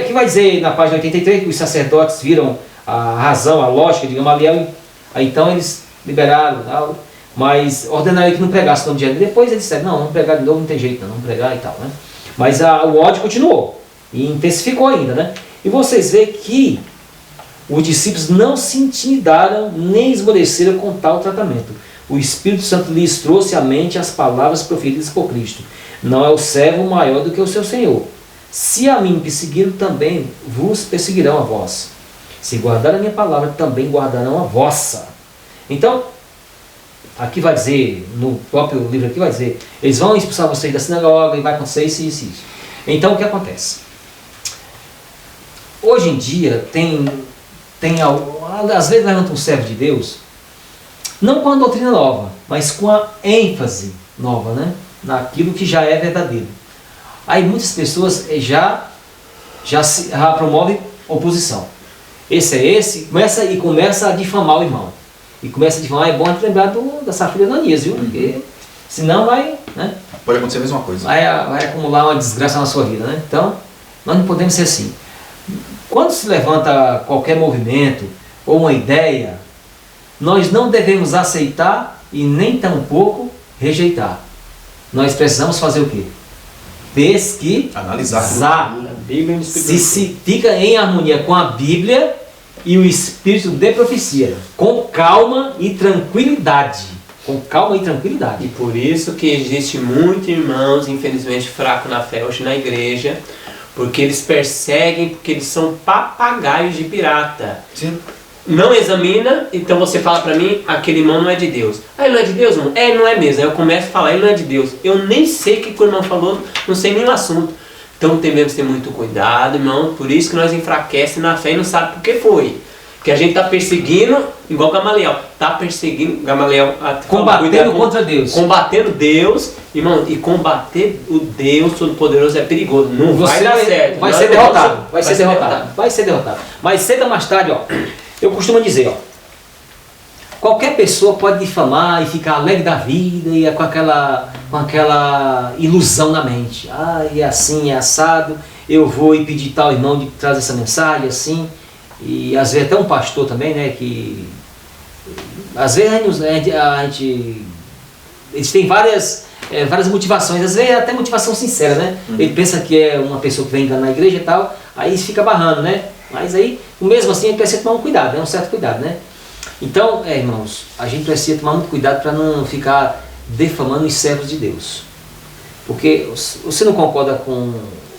que vai dizer na página 83 que os sacerdotes viram a razão, a lógica de Gamaliel. Aí, então eles liberaram, mas ordenaram que não pregasse no dia. Depois eles disseram: não pregar de novo, não tem jeito, não pregar e tal, né? Mas o ódio continuou e intensificou ainda, né? E vocês veem que os discípulos não se intimidaram nem esmoreceram com tal tratamento. O Espírito Santo lhes trouxe à mente as palavras proferidas por Cristo: não é o servo maior do que o seu Senhor. Se a mim perseguiram, também vos perseguirão a vós. Se guardarem a minha palavra, também guardarão a vossa. Então, aqui vai dizer, no próprio livro aqui vai dizer, eles vão expulsar vocês da sinagoga e vai acontecer isso e isso. Então, o que acontece? Hoje em dia, às vezes levanta um servo de Deus, não com a doutrina nova, mas com a ênfase nova, né? Naquilo que já é verdadeiro. Aí muitas pessoas já já promove oposição. Esse é esse, começa a difamar o irmão. E começa a difamar, é bom a gente lembrar dessa filha Ananias, viu? Porque senão vai, né? Pode acontecer a mesma coisa. Vai acumular uma desgraça na sua vida, né? Então, nós não podemos ser assim. Quando se levanta qualquer movimento ou uma ideia, nós não devemos aceitar e nem tampouco rejeitar. Nós precisamos fazer o quê? Pesquisar. A Bíblia e o Espírito Se fica em harmonia com a Bíblia e o Espírito de profecia, com calma e tranquilidade. Com calma e tranquilidade. E por isso que existe muitos irmãos, infelizmente, fracos na fé hoje na igreja, porque eles perseguem, porque eles são papagaios de pirata. Sim. Não examina, então você fala pra mim, aquele irmão não é de Deus. Ah, ele não é de Deus, irmão? É, ele não é mesmo. Aí eu começo a falar, ele não é de Deus. Eu nem sei o que o irmão falou, não sei nem o assunto. Então devemos ter muito cuidado, irmão. Por isso que nós enfraquecemos na fé e não sabe por que foi. Que a gente está perseguindo, igual Gamaliel. Está perseguindo, Gamaliel... Combatendo contra Deus. Combatendo Deus, irmão. E combater o Deus Todo-Poderoso é perigoso. Não vai dar certo. Vai ser derrotado. Vai ser derrotado. Vai ser derrotado. Mas cedo ou mais tarde, ó, eu costumo dizer, ó, qualquer pessoa pode difamar e ficar alegre da vida e com aquela ilusão na mente. Ah, é assim, é assado, eu vou e pedir tal irmão de trazer essa mensagem, assim. E às vezes até um pastor também, né, que... Às vezes eles têm várias motivações, às vezes até motivação sincera, né? Ele pensa que é uma pessoa que vem enganar a igreja e tal, aí fica barrando, né? Mas aí, mesmo assim, a gente precisa tomar um cuidado, né? Um certo cuidado, né? Então, irmãos, a gente precisa tomar muito cuidado para não ficar defamando os servos de Deus. Porque você não concorda com...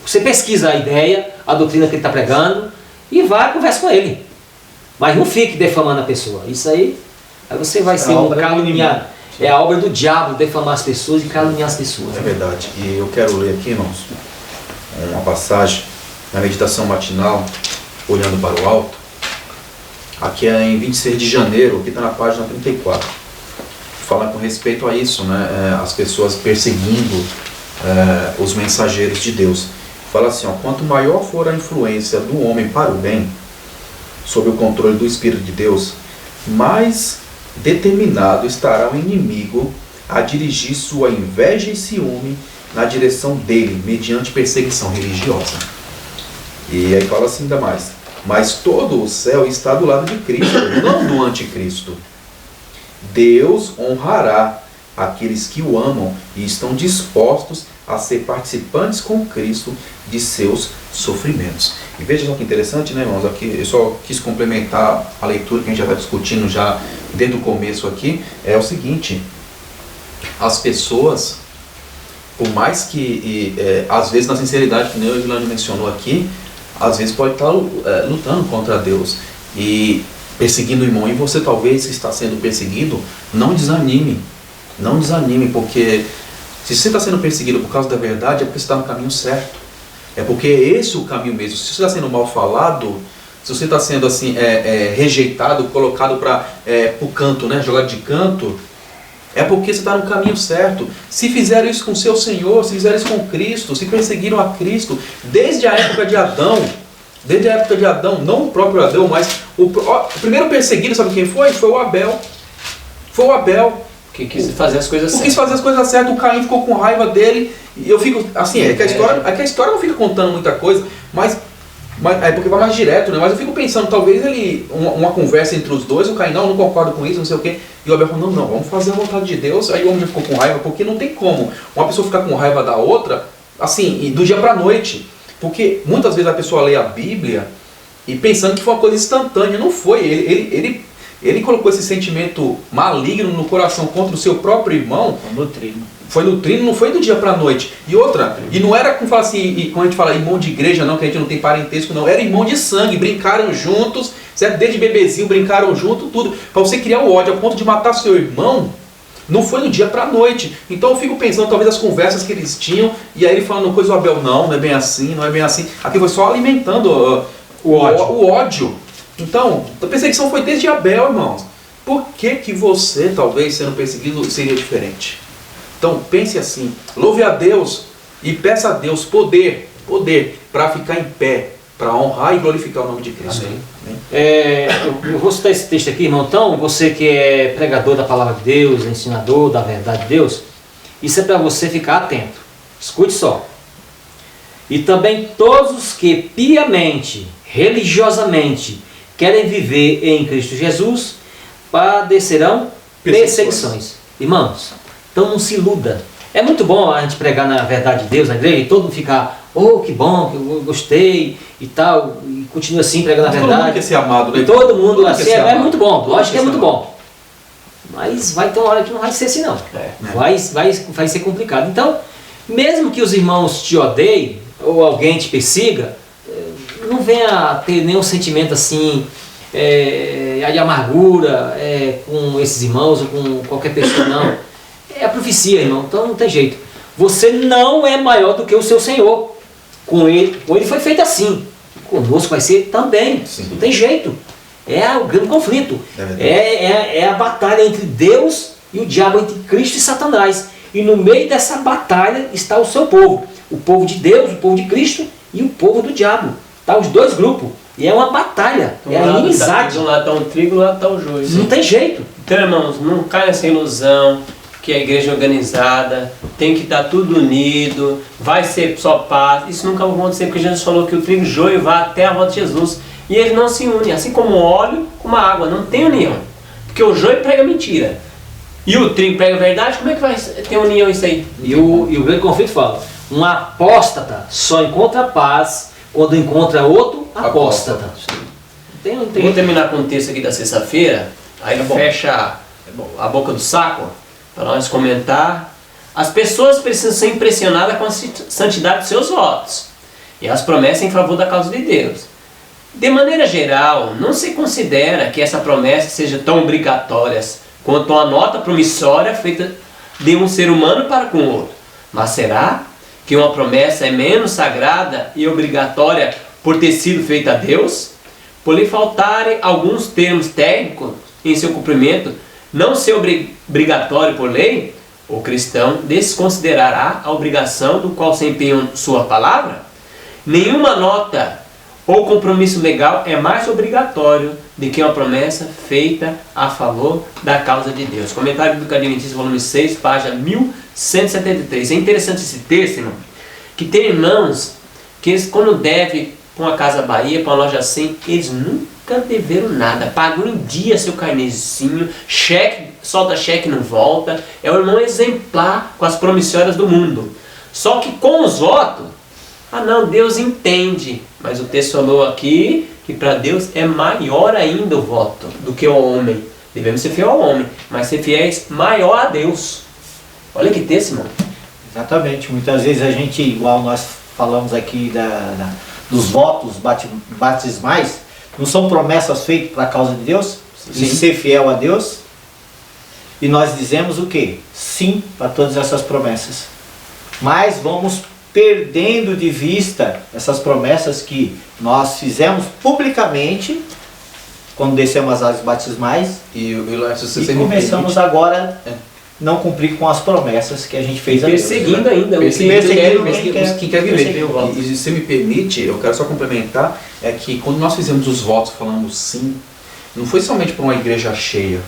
Você pesquisa a ideia, a doutrina que ele está pregando, e vai, conversa com ele. Mas não fique defamando a pessoa. Isso aí você vai ser um caluniado. É a obra do diabo defamar as pessoas e caluniar as pessoas. É verdade. E eu quero ler aqui, irmãos, uma passagem na meditação matinal, olhando para o alto. Aqui é em 26 de janeiro, aqui está na página 34. Fala com respeito a isso, né? As pessoas perseguindo os mensageiros de Deus. Fala assim, ó, quanto maior for a influência do homem para o bem, sob o controle do Espírito de Deus, mais determinado estará o inimigo a dirigir sua inveja e ciúme na direção dele, mediante perseguição religiosa. E aí fala assim ainda mais, mas todo o céu está do lado de Cristo, não do anticristo. Deus honrará aqueles que o amam e estão dispostos a ser participantes com Cristo de seus sofrimentos. E veja só que interessante, né, irmãos? Aqui eu só quis complementar a leitura que a gente já está discutindo já desde o começo aqui. É o seguinte, as pessoas, por mais que, às vezes na sinceridade, que nem o Evilânio mencionou aqui, às vezes pode estar lutando contra Deus e perseguindo o irmão. E você talvez que está sendo perseguido, não desanime. Não desanime, porque se você está sendo perseguido por causa da verdade, é porque você está no caminho certo. É porque esse é o caminho mesmo. Se você está sendo mal falado, se você está sendo assim, rejeitado, colocado para o canto, né, jogado de canto, é porque você está no caminho certo. Se fizeram isso com o seu Senhor, se fizeram isso com Cristo, se perseguiram a Cristo, desde a época de Adão, não o próprio Adão, mas o primeiro perseguido, sabe quem foi? Foi o Abel. Foi o Abel. Que quis fazer as coisas certas. Quis fazer as coisas certas, o Caim ficou com raiva dele, e eu fico, assim, é que a história não fica contando muita coisa, mas é porque vai mais direto, né? Mas eu fico pensando, talvez uma conversa entre os dois, o Caim, não concordo com isso, não sei o quê, e o Abel falou, não, vamos fazer a vontade de Deus. Aí o homem ficou com raiva, porque não tem como uma pessoa ficar com raiva da outra, assim, do dia pra noite, porque muitas vezes a pessoa lê a Bíblia e pensando que foi uma coisa instantânea. Não foi. Ele colocou esse sentimento maligno no coração contra o seu próprio irmão. Foi nutrindo, não foi do dia para a noite. E outra, e não era como fala assim, como a gente fala, irmão de igreja, não, que a gente não tem parentesco, não. Era irmão de sangue, brincaram juntos, certo? Desde bebezinho brincaram junto, tudo. Para você criar o ódio a ponto de matar seu irmão, não foi do dia para a noite. Então eu fico pensando, talvez as conversas que eles tinham, e aí ele falando coisa, o Abel, não é bem assim, não é bem assim. Aqui foi só alimentando o ódio. Então, a perseguição foi desde Abel, irmãos. Por que você, talvez, sendo perseguido, seria diferente? Então, pense assim, louve a Deus e peça a Deus poder poder para ficar em pé, para honrar e glorificar o nome de Cristo. Amém. Eu vou citar esse texto aqui, irmão. Então, você que é pregador da palavra de Deus, ensinador da verdade de Deus, isso é para você ficar atento. Escute só. E também todos os que piamente, religiosamente, querem viver em Cristo Jesus, padecerão perseguições. Irmãos, então não se iluda. É muito bom a gente pregar na verdade de Deus na igreja e todo mundo ficar, oh, que bom, que eu gostei e tal, e continua assim pregando a Todo mundo verdade. quer ser amado, né? E todo mundo quer assim, ser é amado. muito bom, lógico que é Todo mundo muito quer ser bom. Mas vai ter uma hora que não vai ser assim não. Vai ser complicado. Então, mesmo que os irmãos te odeiem, ou alguém te persiga, não venha ter nenhum sentimento assim, de amargura com esses irmãos ou com qualquer pessoa, não. É a profecia, irmão, então não tem jeito. Você não é maior do que o seu Senhor. Com ele foi feito assim. Conosco vai ser também. Sim. Não tem jeito. É o grande conflito. É É a batalha entre Deus e o diabo, entre Cristo e Satanás. E no meio dessa batalha está o seu povo. O povo de Deus, o povo de Cristo e o povo do diabo. Tá os dois grupos. E é uma batalha. É a inimizade. De um lado está o trigo, do lado está o joio. Não tem jeito. Então, irmãos, não caia nessa ilusão que a igreja é organizada, tem que estar tudo unido, vai ser só paz. Isso nunca vai acontecer, porque Jesus falou que o trigo e o joio vai até a volta de Jesus. E eles não se unem, assim como o óleo com a água, não tem união. Porque o joio prega mentira. E o trigo prega a verdade, como é que vai ter união isso aí? E o grande conflito fala, um apóstata só encontra paz quando encontra outro apóstata. Não tem. Vou terminar com o texto aqui da sexta-feira, aí fecha a boca do saco, para nós comentar. As pessoas precisam ser impressionadas com a santidade de seus votos e as promessas em favor da causa de Deus. De maneira geral, não se considera que essa promessa seja tão obrigatória quanto uma nota promissória feita de um ser humano para com o outro. Mas será que uma promessa é menos sagrada e obrigatória por ter sido feita a Deus? Por lhe faltarem alguns termos técnicos em seu cumprimento, não ser obrigatório por lei, o cristão desconsiderará a obrigação do qual se empenhou sua palavra? Nenhuma nota ou compromisso legal é mais obrigatório do que uma promessa feita a favor da causa de Deus. Comentário Bíblico Adventista, volume 6, página 1173. É interessante esse texto, irmão, que tem irmãos que eles, quando devem para uma Casa Bahia, para uma loja assim, eles nunca deveram nada. Pagam em dia seu carnezinho, cheque, solta cheque e não volta. É o irmão exemplar com as promissórias do mundo. Só que com os votos, não, Deus entende. Mas o texto falou aqui que para Deus é maior ainda o voto do que o homem. Devemos ser fiel ao homem, mas ser fiéis maior a Deus. Olha que texto, irmão. Exatamente. Muitas vezes a gente, igual nós falamos aqui dos votos batismais, não são promessas feitas para a causa de Deus? De ser fiel a Deus? E nós dizemos o quê? Sim para todas essas promessas. Mas vamos perdendo de vista essas promessas que nós fizemos publicamente quando descemos as águas batismais E começamos agora não cumprir com as promessas que a gente fez a Deus. Perseguindo ainda. Perseguindo quem quer viver. perseguir o voto. E se você me permite, eu quero só complementar, é que quando nós fizemos os votos falando sim, não foi somente para uma igreja cheia.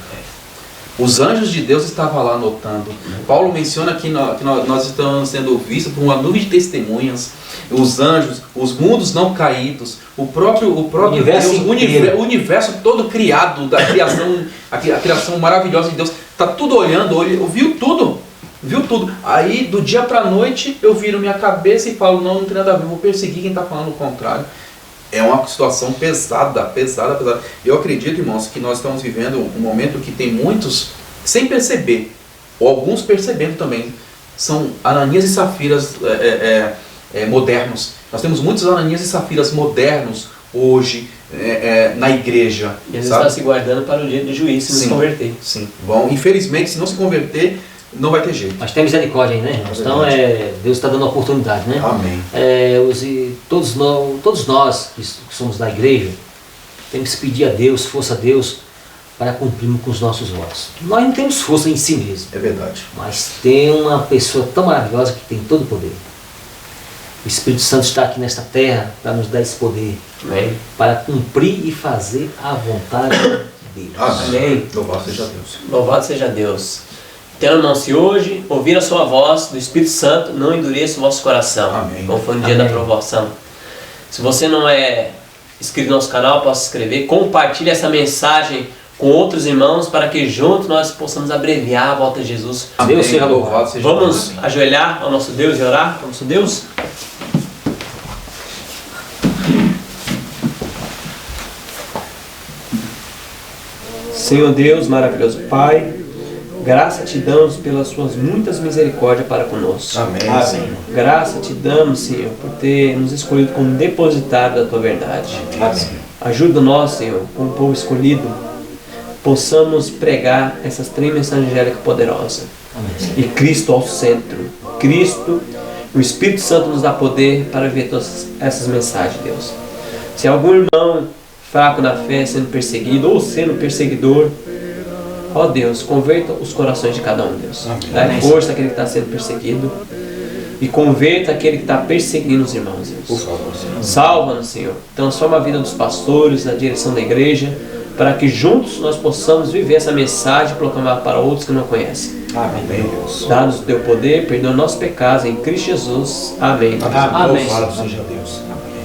Os anjos de Deus estavam lá anotando. Paulo menciona que nós estamos sendo vistos por uma nuvem de testemunhas. Os anjos, os mundos não caídos, o próprio universo Deus, o universo todo criado, da criação, a criação maravilhosa de Deus, está tudo olhando, viu tudo. Aí do dia para a noite eu viro minha cabeça e falo, não tem nada a ver, vou perseguir quem está falando o contrário. É uma situação pesada. Eu acredito, irmãos, que nós estamos vivendo um momento que tem muitos, sem perceber, ou alguns percebendo também, são Ananias e Safiras modernos. Nós temos muitos Ananias e Safiras modernos hoje na igreja. E eles estão se guardando para o dia do juízo, se não se converter. Sim, bom, infelizmente, se não se converter, não vai ter jeito. Mas tem misericórdia aí, né, irmãos? Então Deus está dando oportunidade, né? Amém. Todos nós que somos da igreja temos que pedir a Deus, força a Deus, para cumprirmos com os nossos votos. Nós não temos força em si mesmo. É verdade. Mas tem uma pessoa tão maravilhosa que tem todo o poder. O Espírito Santo está aqui nesta terra para nos dar esse poder, Amém. para cumprir e fazer a vontade de Deus. Amém. Louvado seja Deus. Louvado seja Deus. Então, irmão, se hoje ouvir a sua voz do Espírito Santo, não endureça o vosso coração. Amém. Como foi no dia Amém. da provação. Se você não é inscrito no nosso canal, possa se inscrever. Compartilhe essa mensagem com outros irmãos para que juntos nós possamos abreviar a volta de Jesus. Amém. Deus seja Louvado seja Vamos Deus. ajoelhar ao nosso Deus e orar ao nosso Deus? Senhor Deus, maravilhoso Pai, graça te damos pelas suas muitas misericórdias para conosco. Amém. Amém. Graça te damos, Senhor, por ter nos escolhido como depositário da tua verdade. Amém. Ajuda nós, Senhor, como povo escolhido, possamos pregar essas três mensagens angélicas poderosas. Amém. E Cristo ao centro. Cristo, o Espírito Santo nos dá poder para ver todas essas mensagens, Deus. Se algum irmão fraco na fé sendo perseguido ou sendo perseguidor, ó Deus, converta os corações de cada um, Deus. Dá força àquele que está sendo perseguido e converta aquele que está perseguindo os irmãos, Deus. Por favor, Senhor. Salva-nos, Senhor. Transforma a vida dos pastores, na direção da igreja, para que juntos nós possamos viver essa mensagem e proclamar para outros que não conhecem. Amém. Amém, Deus. Dá-nos o teu poder, perdoa nossos pecados em Cristo Jesus. Amém. Amém. Louvado seja Deus. Amém.